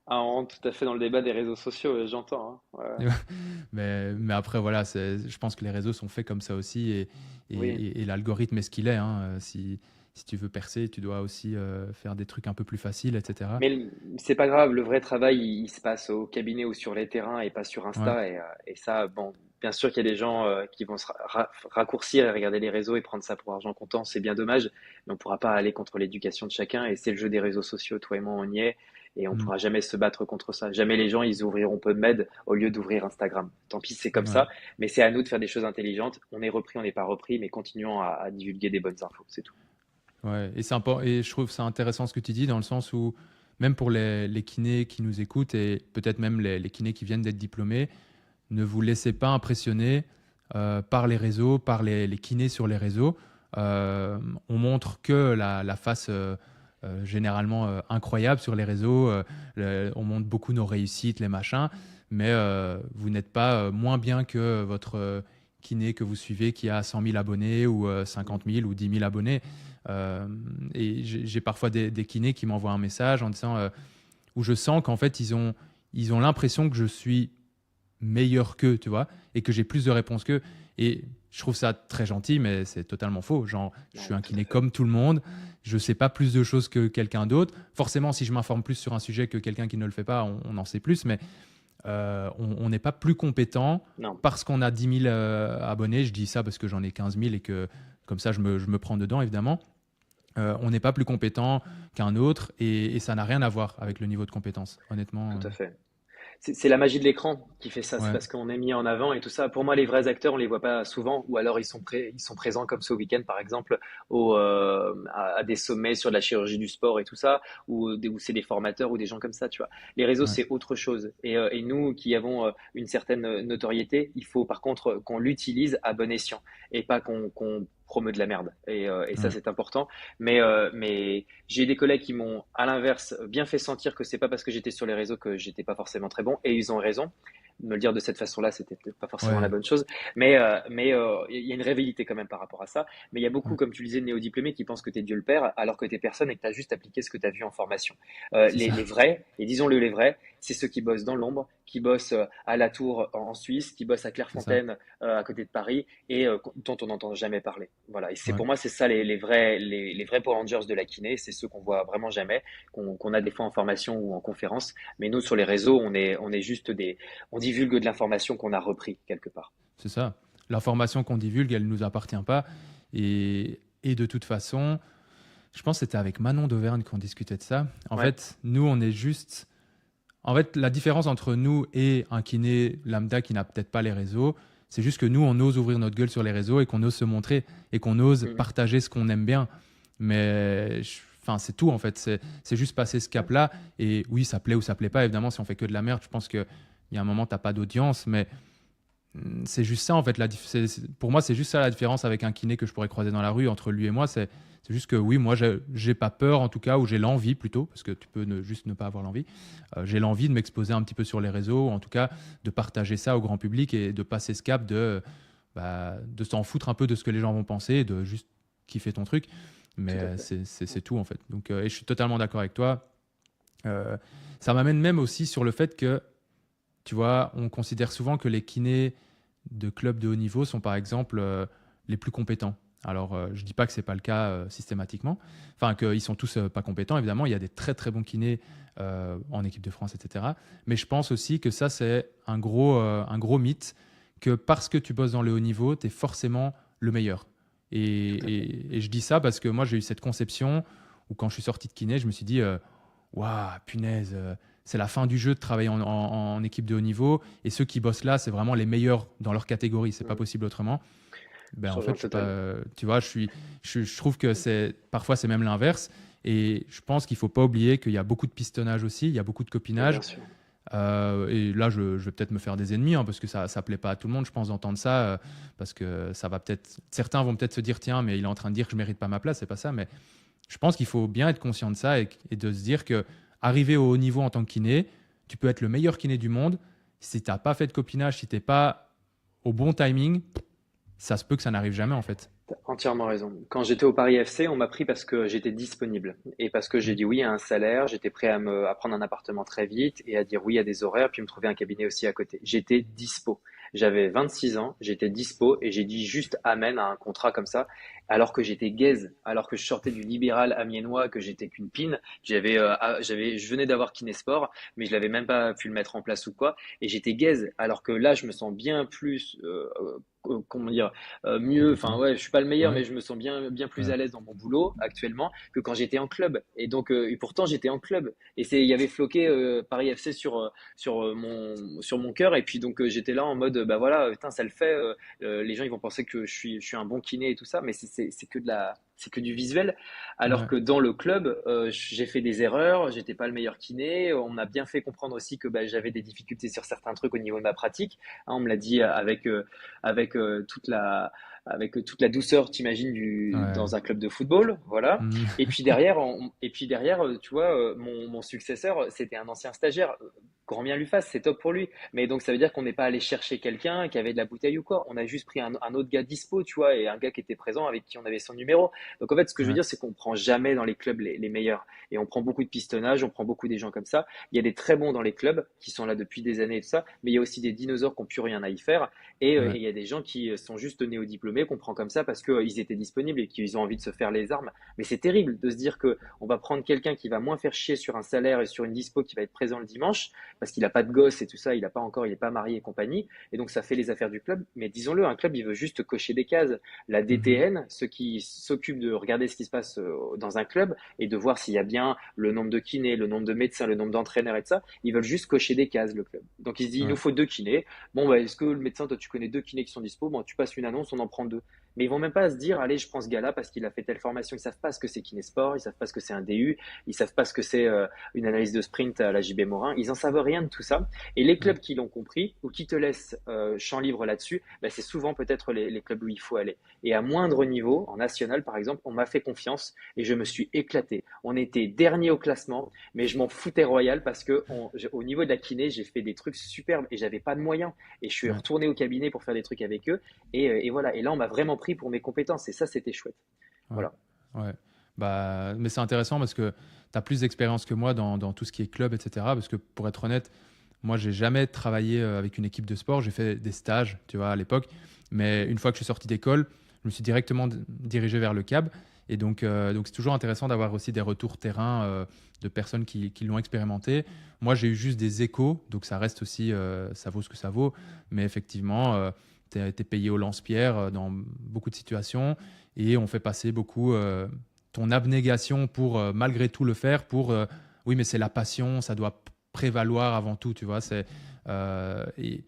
Ah, on rentre tout à fait dans le débat des réseaux sociaux, j'entends, hein. Ouais, ouais. mais après, voilà, je pense que les réseaux sont faits comme ça aussi Oui. et l'algorithme est ce qu'il est. Hein. Si tu veux percer, tu dois aussi faire des trucs un peu plus faciles, etc. Mais c'est pas grave, le vrai travail, il se passe au cabinet ou sur les terrains et pas sur Ouais, Insta. Et ça, bon, bien sûr qu'il y a des gens qui vont raccourcir et regarder les réseaux et prendre ça pour argent comptant, c'est bien dommage, mais on pourra pas aller contre l'éducation de chacun et c'est le jeu des réseaux sociaux, toi et moi, on y est et on mm, pourra jamais se battre contre ça. Jamais les gens, ils ouvriront PubMed au lieu d'ouvrir Instagram. Tant pis, c'est comme ouais, ça, mais c'est à nous de faire des choses intelligentes. On est repris, on n'est pas repris, mais continuons à divulguer des bonnes infos, c'est tout. ouais. Et et je trouve ça intéressant ce que tu dis dans le sens où même pour les kinés qui nous écoutent et peut-être même les kinés qui viennent d'être diplômés, ne vous laissez pas impressionner par les réseaux, par les kinés sur les réseaux. On montre que la face généralement incroyable sur les réseaux. On montre beaucoup nos réussites, les machins, mais vous n'êtes pas moins bien que votre kiné que vous suivez qui a 100 000 abonnés ou 50 000 ou 10 000 abonnés. Euh, et j'ai parfois des kinés qui m'envoient un message en disant où je sens qu'en fait ils ont l'impression que je suis meilleur qu'eux, tu vois, et que j'ai plus de réponses qu'eux. Et je trouve ça très gentil, mais c'est totalement faux. Genre, je suis Non, un tout à kiné fait. comme tout le monde. Je sais pas plus de choses que quelqu'un d'autre. Forcément, si je m'informe plus sur un sujet que quelqu'un qui ne le fait pas, on en sait plus. Mais on n'est pas plus compétent Non. parce qu'on a 10 000 abonnés. Je dis ça parce que j'en ai 15 000 et que comme ça, je me prends dedans, évidemment. On n'est pas plus compétent qu'un autre et ça n'a rien à voir avec le niveau de compétence, honnêtement. Tout à fait. C'est la magie de l'écran qui fait ça. C'est Ouais, parce qu'on est mis en avant et tout ça. Pour moi, les vrais acteurs, on les voit pas souvent, ou alors ils sont présents comme ce week-end, par exemple, à des sommets sur de la chirurgie du sport et tout ça, où c'est des formateurs ou des gens comme ça, tu vois. Les réseaux, ouais, c'est autre chose. Et nous qui avons une certaine notoriété, il faut par contre qu'on l'utilise à bon escient et pas qu'on promeut de la merde. Et ça, ouais. c'est important. Mais j'ai des collègues qui m'ont, à l'inverse, bien fait sentir que c'est pas parce que j'étais sur les réseaux que j'étais pas forcément très bon, et ils ont raison. Me le dire de cette façon-là, c'était peut-être pas forcément la Ouais, bonne chose, mais il y a une réalité quand même par rapport à ça. Mais il y a beaucoup, ouais, comme tu le disais, de néo-diplômés qui pensent que tu es Dieu le Père, alors que tu es personne et que tu as juste appliqué ce que tu as vu en formation. c'est Les ça. vrais, et disons-le les vrais, c'est ceux qui bossent dans l'ombre, qui bossent à la Tour en Suisse, qui bossent à C'est ça. Clairefontaine à côté de Paris, et dont on n'entend jamais parler. Voilà. Et c'est Ouais. pour moi, c'est ça les vrais Power Rangers de la kiné, c'est ceux qu'on voit vraiment jamais, qu'on a des fois en formation ou en conférence. Mais nous, sur les réseaux, on est juste on divulgue de l'information qu'on a repris quelque part. C'est ça. L'information qu'on divulgue, elle ne nous appartient pas. Et de toute façon, je pense que c'était avec Manon d'Auvergne qu'on discutait de ça. En Ouais, fait, nous, on est juste. En fait, la différence entre nous et un kiné lambda qui n'a peut-être pas les réseaux, C'est juste que nous, on ose ouvrir notre gueule sur les réseaux et qu'on ose se montrer et qu'on ose Mm. partager ce qu'on aime bien. Mais enfin, c'est tout en fait. C'est juste passer ce cap-là. Et oui, ça plaît ou ça plaît pas. Évidemment, si on fait que de la merde, je pense qu'il y a un moment, t'as pas d'audience. Mais c'est juste ça en fait. Pour moi, c'est juste ça la différence avec un kiné que je pourrais croiser dans la rue entre lui et moi. C'est juste que oui, moi, j'ai pas peur en tout cas, ou j'ai l'envie plutôt, parce que tu peux juste ne pas avoir l'envie. J'ai l'envie de m'exposer un petit peu sur les réseaux, ou en tout cas de partager ça au grand public et de passer ce cap de s'en foutre un peu de ce que les gens vont penser et de juste kiffer ton truc. Mais Tout à fait. c'est tout en fait. Donc, et je suis totalement d'accord avec toi. Euh, Ça m'amène même aussi sur le fait que, tu vois, on considère souvent que les kinés de clubs de haut niveau sont par exemple les plus compétents. Alors, je ne dis pas que ce n'est pas le cas systématiquement, enfin qu'ils sont tous pas compétents, évidemment, il y a des très très bons kinés en équipe de France, etc. Mais je pense aussi que ça, c'est un gros mythe, que parce que tu bosses dans le haut niveau, tu es forcément le meilleur. Tout à fait. Et je dis ça parce que moi, j'ai eu cette conception où quand je suis sorti de kiné, je me suis dit, waouh, punaise, c'est la fin du jeu de travailler en équipe de haut niveau. Et ceux qui bossent là, c'est vraiment les meilleurs dans leur catégorie. C'est pas Mm. possible autrement. Ben, Je en fait, rejoins je suis pas, totalement. tu vois, je trouve que parfois c'est même l'inverse. Et je pense qu'il faut pas oublier qu'il y a beaucoup de pistonnage aussi, il y a beaucoup de Mais copinage. bien sûr. Et là, je vais peut-être me faire des ennemis, hein, parce que ça plaît pas à tout le monde, je pense, d'entendre ça, parce que ça va peut-être, certains vont peut-être se dire, tiens, mais il est en train de dire que je mérite pas ma place, c'est pas ça. Mais je pense qu'il faut bien être conscient de ça et de se dire que arriver au haut niveau en tant que kiné, tu peux être le meilleur kiné du monde. Si tu n'as pas fait de copinage, si tu n'es pas au bon timing, ça se peut que ça n'arrive jamais en fait. T'as entièrement raison. Quand j'étais au Paris FC, on m'a pris parce que j'étais disponible et parce que j'ai Mhm. dit oui à un salaire, j'étais prêt à prendre un appartement très vite et à dire oui à des horaires, puis me trouver un cabinet aussi à côté. J'étais dispo. J'avais 26 ans, j'étais dispo et j'ai dit juste amen à un contrat comme ça, alors que j'étais gaze, alors que je sortais du libéral amiénois, que j'étais qu'une pine, je venais d'avoir Kinésport, mais je l'avais même pas pu le mettre en place ou quoi, et j'étais gaze, alors que là, je me sens bien plus, comment dire, mieux. Enfin, Compétent. ouais, je suis pas le meilleur, Ouais. mais je me sens bien plus Ouais. à l'aise dans mon boulot actuellement que quand j'étais en club. Et donc, et pourtant, j'étais en club. Et il y avait floqué Paris FC sur mon cœur. Et puis donc, j'étais là en mode, bah voilà, putain, ça le fait. Les gens, ils vont penser que je suis un bon kiné et tout ça, mais c'est que c'est que du visuel. Alors Ouais. que dans le club, j'ai fait des erreurs, j'étais pas le meilleur kiné. On m'a bien fait comprendre aussi que bah, j'avais des difficultés sur certains trucs au niveau de ma pratique. Hein, on me l'a dit avec avec toute la douceur, t'imagines, Ouais. dans un club de football, voilà. Mhm. Et puis derrière, tu vois, mon successeur, c'était un ancien stagiaire. Grand bien lui fasse, c'est top pour lui. Mais donc ça veut dire qu'on n'est pas allé chercher quelqu'un qui avait de la bouteille ou quoi. On a juste pris un autre gars dispo, tu vois, et un gars qui était présent avec qui on avait son numéro. Donc en fait, ce que je veux Ouais. dire, c'est qu'on prend jamais dans les clubs les meilleurs. Et on prend beaucoup de pistonnage, on prend beaucoup des gens comme ça. Il y a des très bons dans les clubs qui sont là depuis des années et tout ça, mais il y a aussi des dinosaures qui n'ont plus rien à y faire. Et Ouais. il y a des gens qui sont juste néo-diplômés, qu'on prend comme ça parce qu'ils étaient disponibles et qu'ils ont envie de se faire les armes. Mais c'est terrible de se dire que on va prendre quelqu'un qui va moins faire chier sur un salaire et sur une dispo qui va être présent le dimanche parce qu'il n'a pas de gosse et tout ça, il n'est pas marié et compagnie. Et donc ça fait les affaires du club. Mais disons-le, un club, il veut juste cocher des cases. La Mhm. DTN, ceux qui s'occupent de regarder ce qui se passe dans un club et de voir s'il y a bien le nombre de kinés, le nombre de médecins, le nombre d'entraîneurs et tout ça, ils veulent juste cocher des cases, le club. Donc il se dit, il nous Ouais. faut 2 kinés. Bon, bah, est-ce que le médecin, toi, tu connais 2 kinés qui sont dispo? Bon, tu passes une annonce, on en prend 2. Mais ils vont même pas se dire, allez, je prends ce gars-là parce qu'il a fait telle formation. Ils savent pas ce que c'est kinésport, ils savent pas ce que c'est un DU, ils savent pas ce que c'est une analyse de sprint à la JB Morin. Ils en savent rien de tout ça. Et les Ouais. clubs qui l'ont compris ou qui te laissent champ libre là-dessus, bah, c'est souvent peut-être les clubs où il faut aller. Et à moindre niveau, en national par exemple, on m'a fait confiance et je me suis éclaté. On était dernier au classement, mais je m'en foutais royal parce que au niveau de la kiné, j'ai fait des trucs superbes et j'avais pas de moyens. Et je suis Ouais. retourné au cabinet pour faire des trucs avec eux. Et voilà. Et là, on m'a vraiment pris pour mes compétences. Et ça, c'était chouette. Ouais. Voilà. Ouais. Bah, mais c'est intéressant parce que tu as plus d'expérience que moi dans tout ce qui est club, etc. Parce que pour être honnête, moi, j'ai jamais travaillé avec une équipe de sport. J'ai fait des stages, tu vois, à l'époque. Mais une fois que je suis sorti d'école, je me suis directement dirigé vers le CAB. Et donc c'est toujours intéressant d'avoir aussi des retours terrain de personnes qui l'ont expérimenté. Moi, j'ai eu juste des échos, donc ça reste aussi, ça vaut ce que ça vaut. Mais effectivement, tu es payé au lance-pierre dans beaucoup de situations et on fait passer beaucoup ton abnégation pour malgré tout le faire pour oui, mais c'est la passion, ça doit prévaloir avant tout, tu vois. Et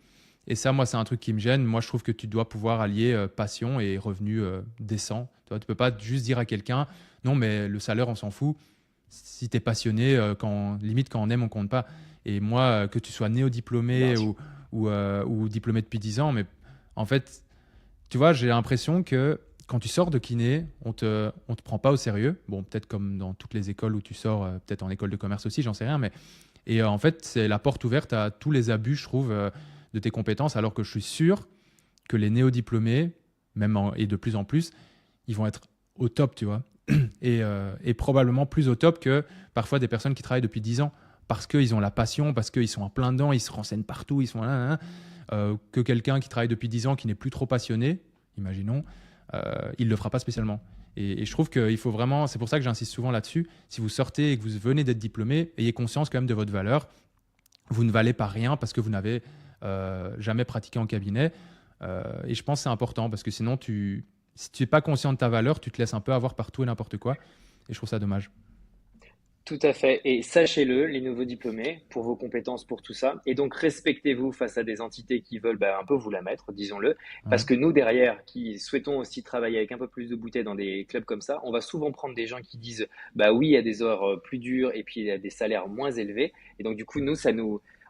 Et ça, moi, c'est un truc qui me gêne. Moi, je trouve que tu dois pouvoir allier passion et revenu décent. Tu ne peux pas juste dire à quelqu'un, non, mais le salaire, on s'en fout. Si tu es passionné, limite, quand on aime, on compte pas. Et moi, que tu sois Bien néo-diplômé sûr. ou diplômé depuis 10 ans, mais en fait, tu vois, j'ai l'impression que quand tu sors de kiné, on te prend pas au sérieux. Bon, peut-être comme dans toutes les écoles où tu sors, peut-être en école de commerce aussi, j'en sais rien. En fait, c'est la porte ouverte à tous les abus, je trouve, de tes compétences, alors que je suis sûr que les néo-diplômés, et de plus en plus, ils vont être au top, tu vois. Et probablement plus au top que parfois des personnes qui travaillent depuis 10 ans, parce qu'ils ont la passion, parce qu'ils sont en plein dedans, ils se renseignent partout, ils sont là, là, là. Que quelqu'un qui travaille depuis 10 ans, qui n'est plus trop passionné, imaginons, il ne le fera pas spécialement. Et je trouve qu'il faut vraiment, c'est pour ça que j'insiste souvent là-dessus, si vous sortez et que vous venez d'être diplômé, ayez conscience quand même de votre valeur. Vous ne valez pas rien parce que vous n'avez jamais pratiqué en cabinet. Et je pense que c'est important parce que sinon, si tu n'es pas conscient de ta valeur, tu te laisses un peu avoir par tout et n'importe quoi. Et je trouve ça dommage. Tout à fait. Et sachez-le, les nouveaux diplômés, pour vos compétences, pour tout ça. Et donc, respectez-vous face à des entités qui veulent un peu vous la mettre, disons-le. Parce Ouais, que nous, derrière, qui souhaitons aussi travailler avec un peu plus de bouteilles dans des clubs comme ça, on va souvent prendre des gens qui disent, bah oui, il y a des heures plus dures et puis il y a des salaires moins élevés. Et donc, du coup, nous,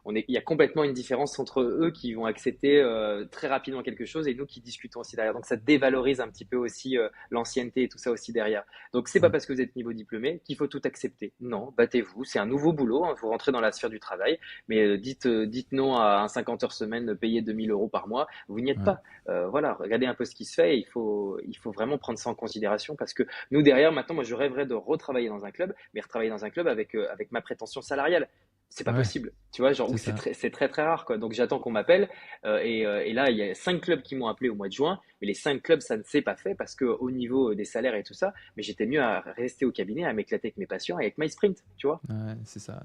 il y a complètement une différence entre eux qui vont accepter très rapidement quelque chose et nous qui discutons aussi derrière. Donc, ça dévalorise un petit peu aussi l'ancienneté et tout ça aussi derrière. Donc, c'est pas ouais, parce que vous êtes niveau diplômé qu'il faut tout accepter. Non, battez-vous. C'est un nouveau boulot. Hein, vous rentrez dans la sphère du travail. Mais dites non à un 50 heures semaine payé 2 000 € par mois. Vous n'y êtes ouais. pas. Voilà, regardez un peu ce qui se fait. Il faut vraiment prendre ça en considération parce que nous, derrière, maintenant, moi, je rêverais de retravailler dans un club, mais retravailler dans un club avec ma prétention salariale. C'est pas Ouais, possible, tu vois, genre, c'est ou ça. c'est très très rare, quoi. Donc j'attends qu'on m'appelle, et là il y a 5 clubs qui m'ont appelé au mois de juin, mais les 5 clubs ça ne s'est pas fait parce que au niveau des salaires et tout ça, mais j'étais mieux à rester au cabinet, à m'éclater avec mes patients et avec MySprint, tu vois. Ouais, c'est ça.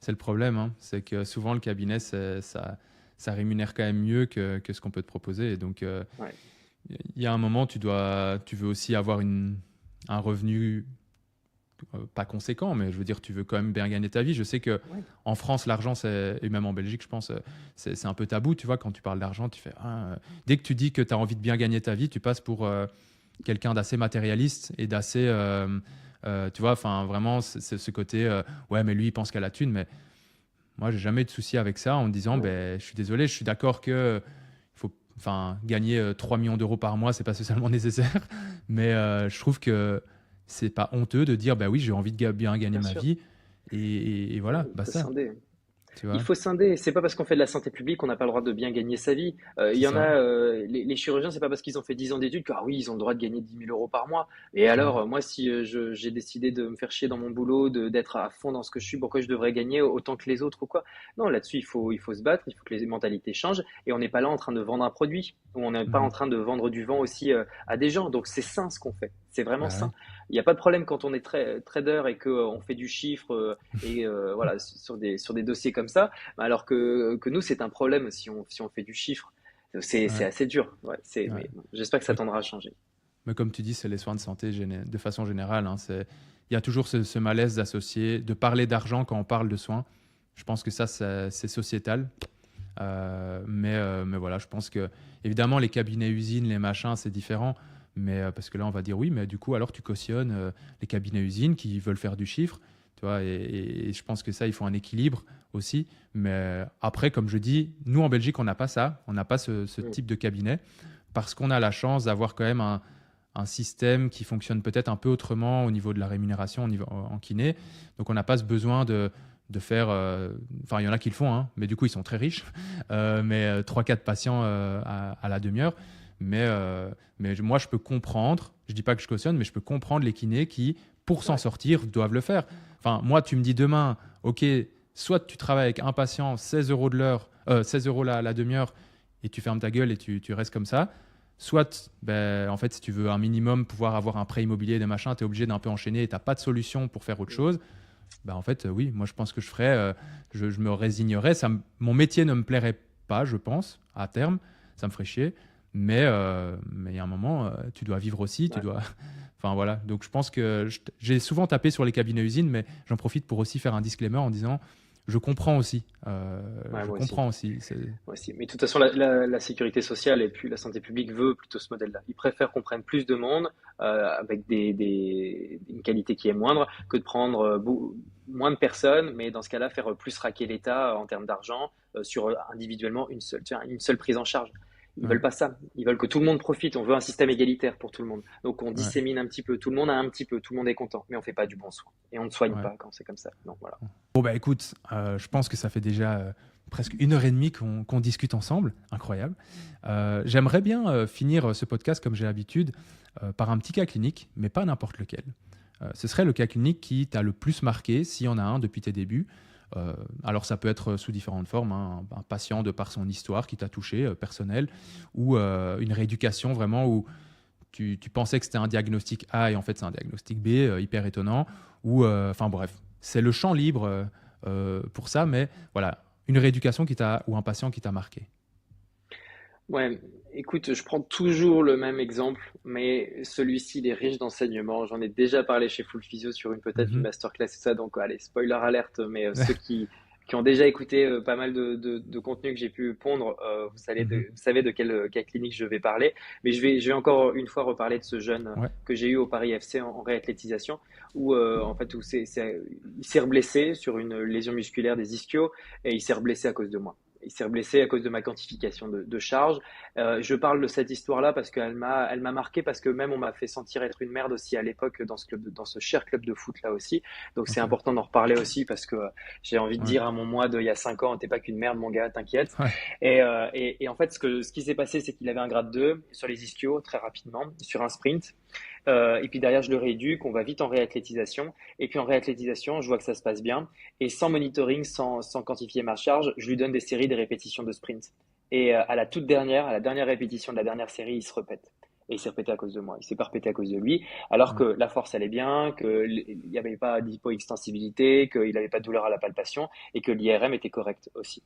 C'est le problème, hein. C'est que souvent le cabinet, ça rémunère quand même mieux que ce qu'on peut te proposer. Et donc, Ouais. il y a un moment, tu veux aussi avoir un revenu pas conséquent, mais je veux dire, tu veux quand même bien gagner ta vie. Je sais que Ouais. en France, l'argent, et même en Belgique, je pense, c'est un peu tabou. Tu vois, quand tu parles d'argent, tu fais, dès que tu dis que tu as envie de bien gagner ta vie, tu passes pour quelqu'un d'assez matérialiste et d'assez, tu vois, enfin, vraiment, c'est ce côté, ouais, mais lui, il pense qu'à la thune. Mais moi, j'ai jamais eu de souci avec ça en me disant, Ouais. ben, je suis désolé, je suis d'accord que faut, enfin, gagner 3 millions d'euros par mois, c'est pas spécialement nécessaire, mais je trouve que c'est pas honteux de dire, bah oui, j'ai envie de bien gagner Bien ma sûr. vie, et voilà, Il faut basta, scinder. tu Il vois, faut scinder. C'est pas parce qu'on fait de la santé publique qu'on n'a pas le droit de bien gagner sa vie. Il c'est y en ça. a, les chirurgiens, c'est pas parce qu'ils ont fait 10 ans d'études que, ah oui, ils ont le droit de gagner 10 000 € par mois. Et alors, Ouais, moi, si j'ai décidé de me faire chier dans mon boulot, d'être à fond dans ce que je suis, pourquoi je devrais gagner autant que les autres ou quoi? Non, là-dessus, il faut se battre, il faut que les mentalités changent. Et on n'est pas là en train de vendre un produit. On n'est pas en mhm. train de vendre du vent aussi à des gens. Donc, c'est sain ce qu'on fait. C'est vraiment Bah ouais, sain. Il n'y a pas de problème quand on est trader et qu'on fait du chiffre et voilà, sur des dossiers comme ça. Alors que nous, c'est un problème si on fait du chiffre. C'est ouais, assez dur. Ouais, ouais. mais bon, j'espère que ça Mais, tendra à changer. mais comme tu dis, c'est les soins de santé de façon générale, hein, il y a toujours ce malaise d'associer, de parler d'argent quand on parle de soins. Je pense que ça, c'est sociétal. Mais voilà, je pense que évidemment les cabinets usines, les machins, c'est différent. Mais parce que là, on va dire oui, mais du coup, alors tu cautionnes les cabinets usines qui veulent faire du chiffre, tu vois. Et je pense que ça, il faut un équilibre aussi. Mais après, comme je dis, nous en Belgique, on n'a pas ça, on n'a pas ce Mm. type de cabinet parce qu'on a la chance d'avoir quand même un système qui fonctionne peut-être un peu autrement au niveau de la rémunération en kiné. Donc on n'a pas ce besoin de faire. Enfin, il y en a qui le font, hein, mais du coup, ils sont très riches. Mais 3-4 patients à la demi-heure. Mais moi, je peux comprendre, je dis pas que je cautionne, mais je peux comprendre les kinés qui, pour s'en Ouais, sortir, doivent le faire. Enfin, moi, tu me dis demain, OK, soit tu travailles avec un patient 16 euros de l'heure, 16 euros la demi-heure, et tu fermes ta gueule et tu restes comme ça. Soit, ben, en fait, si tu veux un minimum pouvoir avoir un prêt immobilier, des machins, tu es obligé d'un peu enchaîner et tu n'as pas de solution pour faire autre mm, chose. Bah en fait, oui, moi je pense que je ferais, je me résignerais. Mon métier ne me plairait pas, je pense, à terme. Ça me ferait chier. Mais il y a un moment, tu dois vivre aussi, tu ouais. dois. Enfin voilà. Donc je pense que j'ai souvent tapé sur les cabinets usines, mais j'en profite pour aussi faire un disclaimer en disant je comprends aussi. Ouais, Je moi aussi. comprends aussi. Moi aussi. Mais de toute façon, la sécurité sociale et puis la santé publique veut plutôt ce modèle-là. Ils préfèrent qu'on prenne plus de monde avec une qualité qui est moindre que de prendre moins de personnes, mais dans ce cas-là, faire plus raquer l'État en termes d'argent sur individuellement une seule prise en charge. Ils Ouais, veulent pas ça. Ils veulent que tout le monde profite. On veut un système égalitaire pour tout le monde. Donc on ouais, dissémine un petit peu. Tout le monde a un petit peu. Tout le monde est content. Mais on fait pas du bon soin. Et on ne soigne ouais. pas quand c'est comme ça. Donc voilà. Bon, bah écoute, je pense que ça fait déjà presque 1 heure et demie qu'on discute ensemble. Incroyable. J'aimerais bien finir ce podcast, comme j'ai l'habitude, par un petit cas clinique, mais pas n'importe lequel. Ce serait le cas clinique qui t'a le plus marqué, s'il y en a un depuis tes débuts. Alors ça peut être sous différentes formes, hein, un patient de par son histoire qui t'a touché, personnel, ou une rééducation vraiment où tu pensais que c'était un diagnostic A et en fait c'est un diagnostic B, hyper étonnant, ou enfin bref, c'est le champ libre pour ça, mais voilà, une rééducation ou un patient qui t'a marqué. Ouais, écoute, je prends toujours le même exemple, mais celui-ci, il est riche d'enseignements. J'en ai déjà parlé chez Full Physio sur peut-être une Mhm. masterclass et ça, donc allez, spoiler alerte, mais ceux qui ont déjà écouté pas mal de contenu que j'ai pu pondre, Mhm. vous savez de quel cas clinique je vais parler. Mais je vais encore une fois reparler de ce jeune Ouais, que j'ai eu au Paris FC en réathlétisation, où en fait, il s'est reblessé sur une lésion musculaire des ischios et il s'est reblessé à cause de moi. Il s'est blessé à cause de ma quantification de charge. Je parle de cette histoire-là parce elle m'a marqué parce que même on m'a fait sentir être une merde aussi à l'époque dans dans ce cher club de foot là aussi. Donc c'est ok, important d'en reparler aussi parce que j'ai envie de ouais, dire à mon moi d'il y a 5 ans, t'es pas qu'une merde mon gars, t'inquiète. ouais, Et en fait ce qui s'est passé c'est qu'il avait un grade 2 sur les ischios très rapidement sur un sprint. Et puis derrière, je le rééduque, on va vite en réathlétisation. Et puis en réathlétisation, je vois que ça se passe bien. Et sans monitoring, sans quantifier ma charge, je lui donne des séries, des répétitions de sprint. Et à la dernière répétition de la dernière série, il se répète. Et il s'est répété à cause de moi. Il s'est pas répété à cause de lui. Alors ouais, que la force allait bien, qu'il n'y avait pas d'hypoextensibilité, qu'il n'avait pas de douleur à la palpation et que l'IRM était correct aussi.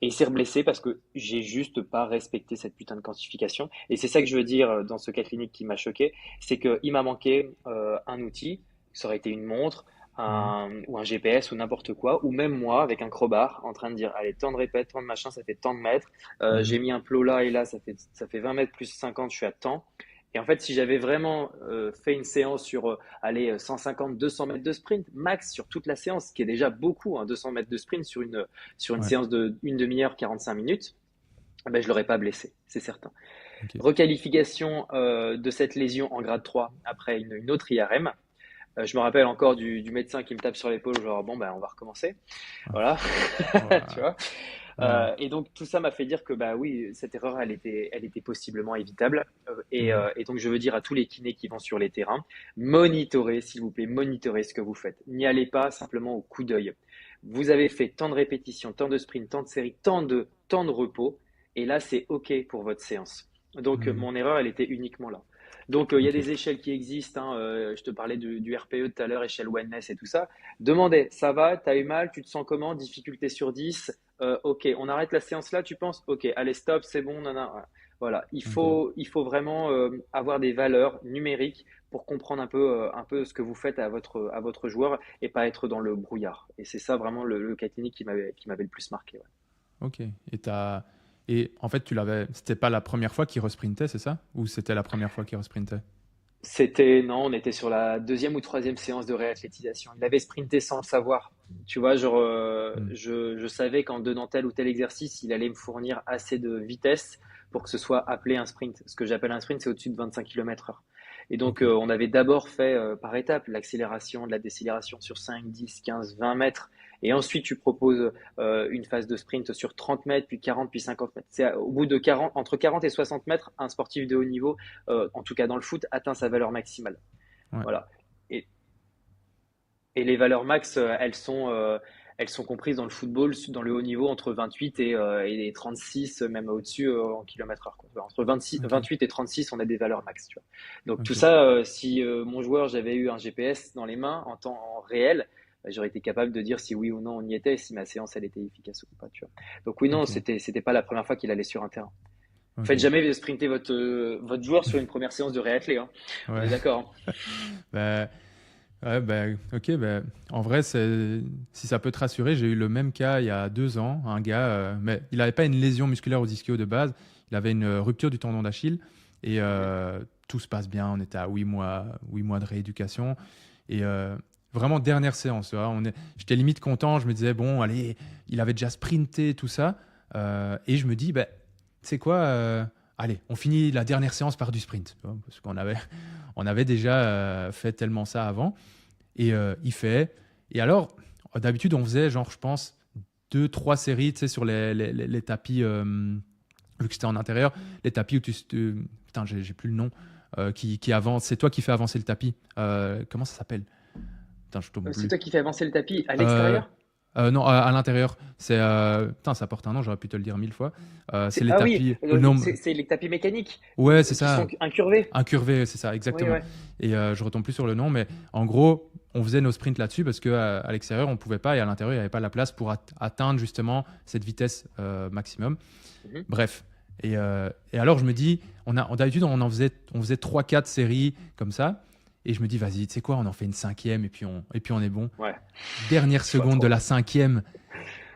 Et il s'est blessé parce que j'ai juste pas respecté cette putain de quantification. Et c'est ça que je veux dire dans ce cas clinique qui m'a choqué, c'est qu'il m'a manqué un outil, ça aurait été une montre, mhm, ou un GPS ou n'importe quoi, ou même moi avec un crowbar en train de dire allez, tant de répètes, tant de machin, ça fait tant de mètres. mhm, J'ai mis un plot là et là, ça fait 20 mètres plus 50, je suis à temps. Et en fait, si j'avais vraiment fait une séance sur allez, 150, 200 mètres de sprint, max sur toute la séance, ce qui est déjà beaucoup, hein, 200 mètres de sprint sur une ouais, séance de une demi-heure, 45 minutes, ben, je l'aurais pas blessé, c'est certain. ok, Requalification de cette lésion en grade 3 après une autre IRM. Je me rappelle encore du médecin qui me tape sur l'épaule, genre bon, ben, on va recommencer. ah, Voilà, tu ouah, vois. ouais, Et donc tout ça m'a fait dire que bah oui, cette erreur, elle était possiblement évitable. mhm, Et donc je veux dire à tous les kinés qui vont sur les terrains, monitorez, s'il vous plaît, monitorez ce que vous faites. N'y allez pas simplement au coup d'œil. Vous avez fait tant de répétitions, tant de sprints, tant de séries, tant de repos, et là c'est OK pour votre séance. Donc mhm, mon erreur, elle était uniquement là. Donc il y a ok, des échelles qui existent, hein, je te parlais du RPE tout à l'heure, échelle wellness et tout ça. Demandez, ça va, t'as eu mal, tu te sens comment, difficulté sur 10, ok, on arrête la séance là, tu penses? Ok, allez, stop, c'est bon, nana. Voilà, ok. il faut vraiment avoir des valeurs numériques pour comprendre un peu ce que vous faites à votre joueur et pas être dans le brouillard. Et c'est ça vraiment le cas clinique qui m'avait le plus marqué. Ouais. Ok. Et en fait, c'était pas la première fois qu'il resprintait, c'est ça? Ou c'était la première fois qu'il resprintait? Non, on était sur la deuxième ou troisième séance de réathlétisation. Il avait sprinté sans le savoir. Tu vois, genre, Hmm. je savais qu'en donnant tel ou tel exercice, il allait me fournir assez de vitesse pour que ce soit appelé un sprint. Ce que j'appelle un sprint, c'est au-dessus de 25 km/h. Et donc, Ok. on avait d'abord fait par étapes l'accélération, de la décélération sur 5, 10, 15, 20 mètres. Et ensuite, tu proposes une phase de sprint sur 30 mètres, puis 40, puis 50 mètres. C'est au bout de 40, entre 40 et 60 mètres, un sportif de haut niveau en tout cas dans le foot, atteint sa valeur maximale. Ouais. Voilà. Et, et les valeurs max, elles sont comprises dans le football, dans le haut niveau, entre 28 et 36, même au-dessus en kilomètres heure. Quoi. Entre Ok. 28 et 36, on a des valeurs max. Tu vois. Donc tout Ok. ça, si mon joueur, j'avais eu un GPS dans les mains en réel, bah, j'aurais été capable de dire si oui ou non on y était, si ma séance elle était efficace ou pas. Tu vois. Donc oui, non, Ok. c'était pas la première fois qu'il allait sur un terrain. Faites Ok. jamais sprinter votre joueur sur une première séance de réathlé. Hein. On Ouais. est d'accord. Hein. Bah, Ouais, ok, en vrai, si ça peut te rassurer, j'ai eu le même cas il y a 2 ans. Un gars, mais il n'avait pas une lésion musculaire au ischio de base, il avait une rupture du tendon d'Achille et Mhm. tout se passe bien. On était à 8 mois de rééducation et vraiment dernière séance. Tu vois, j'étais limite content. Je me disais, bon, allez, il avait déjà sprinté, tout ça. Et je me dis, tu sais quoi, allez, on finit la dernière séance par du sprint. Tu vois, parce on avait déjà fait tellement ça avant. Et il fait. Et alors, d'habitude, on faisait, genre, je pense, 2, 3 séries, tu sais, sur les tapis, vu que c'était en intérieur, les tapis où putain, j'ai plus le nom, qui avance. C'est toi qui fais avancer le tapis. Comment ça s'appelle? Putain, je tombe C'est plus. toi qui fais avancer le tapis à Euh, l'extérieur? non, à l'intérieur. Putain, ça porte un nom, j'aurais pu te le dire 1000 fois. C'est les Ah oui, tapis. Non, c'est les tapis mécaniques ouais, c'est qui sont ça. incurvés. Incurvé, c'est ça, Oui, exactement. ouais. Et je retombe plus sur le nom, mais en gros, on faisait nos sprints là-dessus parce qu'à l'extérieur, on pouvait pas et à l'intérieur, il n'y avait pas la place pour atteindre justement cette vitesse maximum. Mhm. Bref. Et alors, je me dis, d'habitude, on faisait 3, 4 séries comme ça. Et je me dis, vas-y, tu sais quoi, on en fait une cinquième et puis on est bon. Ouais, Dernière je vois seconde de trop. la cinquième,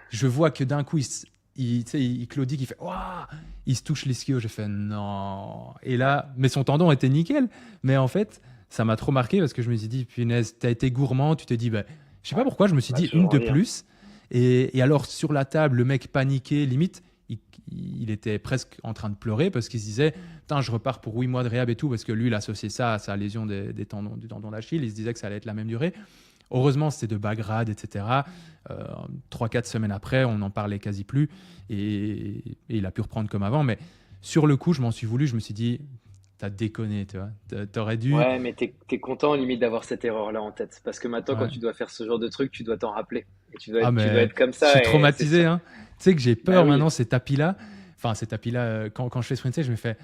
je vois que d'un coup, tu sais, il claudie, il fait Ouah, il se touche l'ischio. J'ai fait non. Et Ouais, là, mais son tendon était nickel. Mais en fait, ça m'a trop marqué parce que je me suis dit, punaise, t'as été gourmand. Tu t'es dit, je sais pas ouais. pourquoi, je me suis On a dit toujours une de envie, hein. plus. Et alors, sur la table, le mec paniqué, limite, il était presque en train de pleurer parce qu'il se disait, putain, je repars pour 8 mois de réhab et tout, parce que lui, il associait ça à sa lésion des tendons, du tendon d'Achille. Il se disait que ça allait être la même durée. Heureusement, c'était de bas grade, etc. 3, 4 semaines après, on n'en parlait quasi plus et il a pu reprendre comme avant. Mais sur le coup, je m'en suis voulu. Je me suis dit, t'as déconné, tu vois. T'aurais dû. Ouais, mais t'es content limite d'avoir cette erreur-là en tête. Parce que maintenant, quand Ouais. tu dois faire ce genre de truc, tu dois t'en rappeler. Et Ah, tu dois mais être comme je suis ça et c'est traumatisé, sûr. hein. Tu sais que j'ai Bah peur oui. maintenant, ces tapis-là. Enfin, ces tapis-là, quand je fais sprinter, je me fais.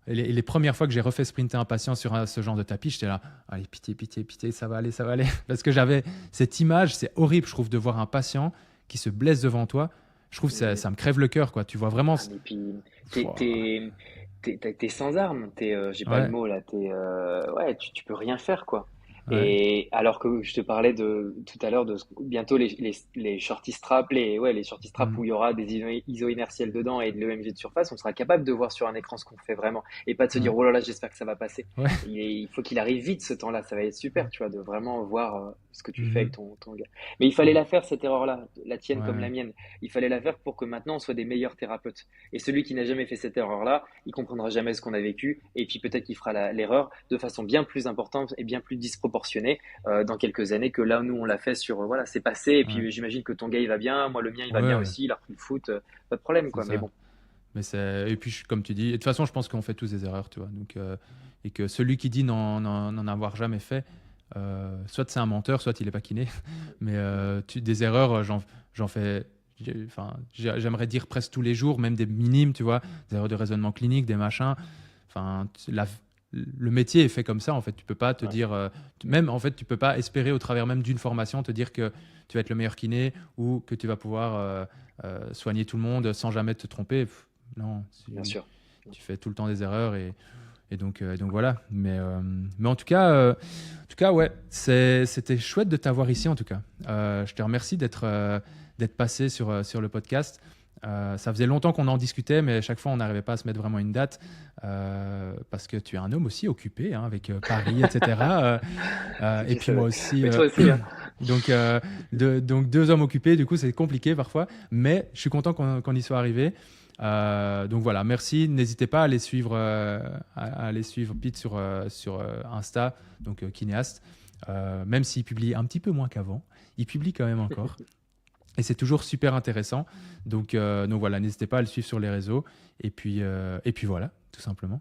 Les premières fois que j'ai refait sprinter un patient sur ce genre de tapis, j'étais là, allez, pitié, pitié, pitié, ça va aller, ça va aller. Parce que j'avais cette image, c'est horrible, je trouve, de voir un patient qui se blesse devant toi. Je trouve que ça, Mhm. ça me crève le cœur, quoi. Tu vois vraiment. Ah, mais puis, t'es, Pouah. t'es, t'es sans armes. J'ai pas le Ouais, mot là. Ouais, tu peux rien faire, quoi. ouais. Et alors que je te parlais tout à l'heure bientôt les shorty straps, les shorty straps Mm. où il y aura des ISO inertiels dedans et de l'EMG de surface, on sera capable de voir sur un écran ce qu'on fait vraiment et pas de se Ouais, dire, oh là là, j'espère que ça va passer. ouais. Il faut qu'il arrive vite ce temps-là. Ça va être super, tu vois, de vraiment voir ce que tu fais avec Mhm. ton gars. Mais il fallait la faire, cette erreur-là, la tienne comme la Ouais, mienne. Il fallait la faire pour que maintenant on soit des meilleurs thérapeutes. Et celui qui n'a jamais fait cette erreur-là, il comprendra jamais ce qu'on a vécu. Et puis peut-être qu'il fera l'erreur de façon bien plus importante et bien plus disproportionnée dans quelques années que là, nous, on l'a fait sur, voilà, c'est passé. Et ouais. puis j'imagine que ton gars, il va bien. Moi, le mien, il va bien Ouais, aussi. Il a repris le foot. Pas de problème, c'est quoi. Mais ça. bon. Mais et puis, comme tu dis, et de toute façon, je pense qu'on fait tous des erreurs, tu vois. Donc, et que celui qui dit n'en avoir jamais fait, soit c'est un menteur, soit il est pas kiné. Mais des erreurs, j'en fais. Enfin, j'aimerais dire presque tous les jours, même des minimes, tu vois, des erreurs de raisonnement clinique, des machins. Enfin, le métier est fait comme ça, en fait. Tu peux pas te Ouais. dire, même en fait, tu peux pas espérer au travers même d'une formation te dire que tu vas être le meilleur kiné ou que tu vas pouvoir soigner tout le monde sans jamais te tromper. Non, Bien sûr. tu fais tout le temps des erreurs et donc voilà. Mais en tout cas, ouais, c'était chouette de t'avoir ici en tout cas. Je te remercie d'être passé sur le podcast. Ça faisait longtemps qu'on en discutait, mais à chaque fois on n'arrivait pas à se mettre vraiment une date parce que tu es un homme aussi occupé hein, avec Paris, etc. Et Je puis savais. moi aussi. Mais toi aussi, hein. Donc, donc deux hommes occupés, du coup c'est compliqué parfois, mais je suis content qu'on y soit arrivé. Donc voilà, merci. N'hésitez pas à aller suivre Pete sur Insta, donc Kinéaste. Même s'il publie un petit peu moins qu'avant, il publie quand même encore. Et c'est toujours super intéressant. Donc voilà, n'hésitez pas à le suivre sur les réseaux. Et puis voilà, tout simplement.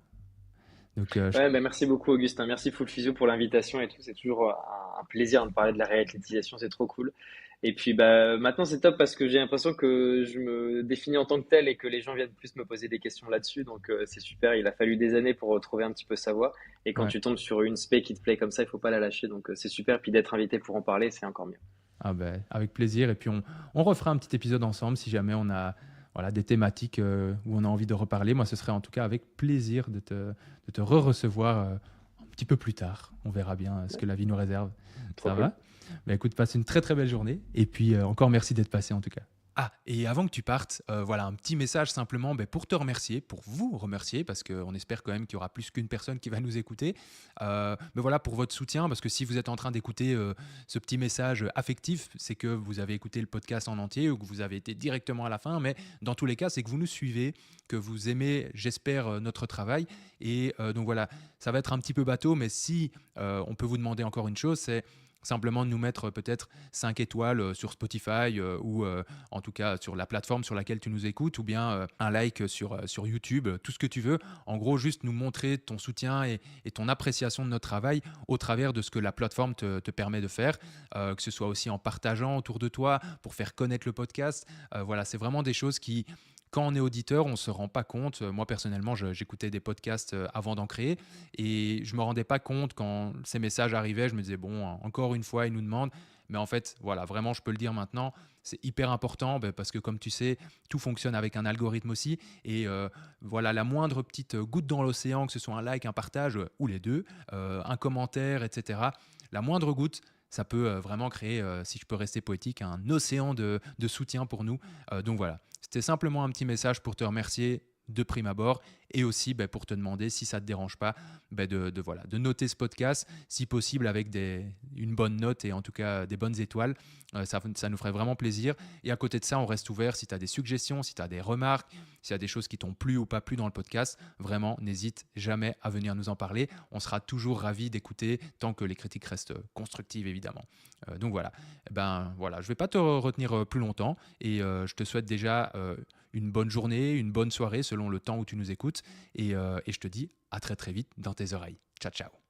Donc Ouais, bah, merci beaucoup, Augustin. Merci Full Physio pour l'invitation et tout. C'est toujours un plaisir de parler de la réathlétisation. C'est trop cool. Et puis, bah, maintenant, c'est top parce que j'ai l'impression que je me définis en tant que tel et que les gens viennent plus me poser des questions là-dessus. Donc, c'est super. Il a fallu des années pour retrouver un petit peu sa voie. Et quand ouais. tu tombes sur une spé qui te plaît comme ça, il faut pas la lâcher. Donc, c'est super. Puis d'être invité pour en parler, c'est encore mieux. Ah ben, avec plaisir. Et puis on refera un petit épisode ensemble si jamais on a voilà, des thématiques où on a envie de reparler. Moi, ce serait en tout cas avec plaisir de te re-recevoir petit peu plus tard. On verra bien ce que la vie nous réserve. Trop Ça cool. va? Bah, écoute, passe une très très belle journée. Et puis encore merci d'être passé en tout cas. Ah, et avant que tu partes, voilà un petit message simplement pour te remercier, pour vous remercier, parce qu'on espère quand même qu'il y aura plus qu'une personne qui va nous écouter. Mais voilà, pour votre soutien, parce que si vous êtes en train d'écouter ce petit message affectif, c'est que vous avez écouté le podcast en entier ou que vous avez été directement à la fin. Mais dans tous les cas, c'est que vous nous suivez, que vous aimez, j'espère, notre travail. Et donc voilà, ça va être un petit peu bateau, mais si on peut vous demander encore une chose, c'est simplement de nous mettre peut-être 5 étoiles sur Spotify ou en tout cas sur la plateforme sur laquelle tu nous écoutes, ou bien un like sur YouTube, tout ce que tu veux. En gros, juste nous montrer ton soutien et ton appréciation de notre travail au travers de ce que la plateforme te permet de faire, que ce soit aussi en partageant autour de toi pour faire connaître le podcast. Voilà, c'est vraiment des choses qui, quand on est auditeur, on ne se rend pas compte. Moi, personnellement, j'écoutais des podcasts avant d'en créer et je ne me rendais pas compte quand ces messages arrivaient. Je me disais, bon, encore une fois, ils nous demandent. Mais en fait, voilà, vraiment, je peux le dire maintenant, c'est hyper important parce que, comme tu sais, tout fonctionne avec un algorithme aussi. Et voilà, la moindre petite goutte dans l'océan, que ce soit un like, un partage ou les deux, un commentaire, etc., la moindre goutte, ça peut vraiment créer, si je peux rester poétique, un océan de soutien pour nous. Donc voilà, c'était simplement un petit message pour te remercier de prime abord et aussi pour te demander si ça ne te dérange pas voilà, de noter ce podcast, si possible avec une bonne note et en tout cas des bonnes étoiles. Ça nous ferait vraiment plaisir. Et à côté de ça, on reste ouvert si tu as des suggestions, si tu as des remarques, s'il y a des choses qui t'ont plu ou pas plu dans le podcast. Vraiment, n'hésite jamais à venir nous en parler. On sera toujours ravis d'écouter tant que les critiques restent constructives, évidemment. Donc voilà. Voilà, je ne vais pas te retenir plus longtemps et je te souhaite déjà une bonne journée, une bonne soirée selon le temps où tu nous écoutes et je te dis à très très vite dans tes oreilles. Ciao, ciao.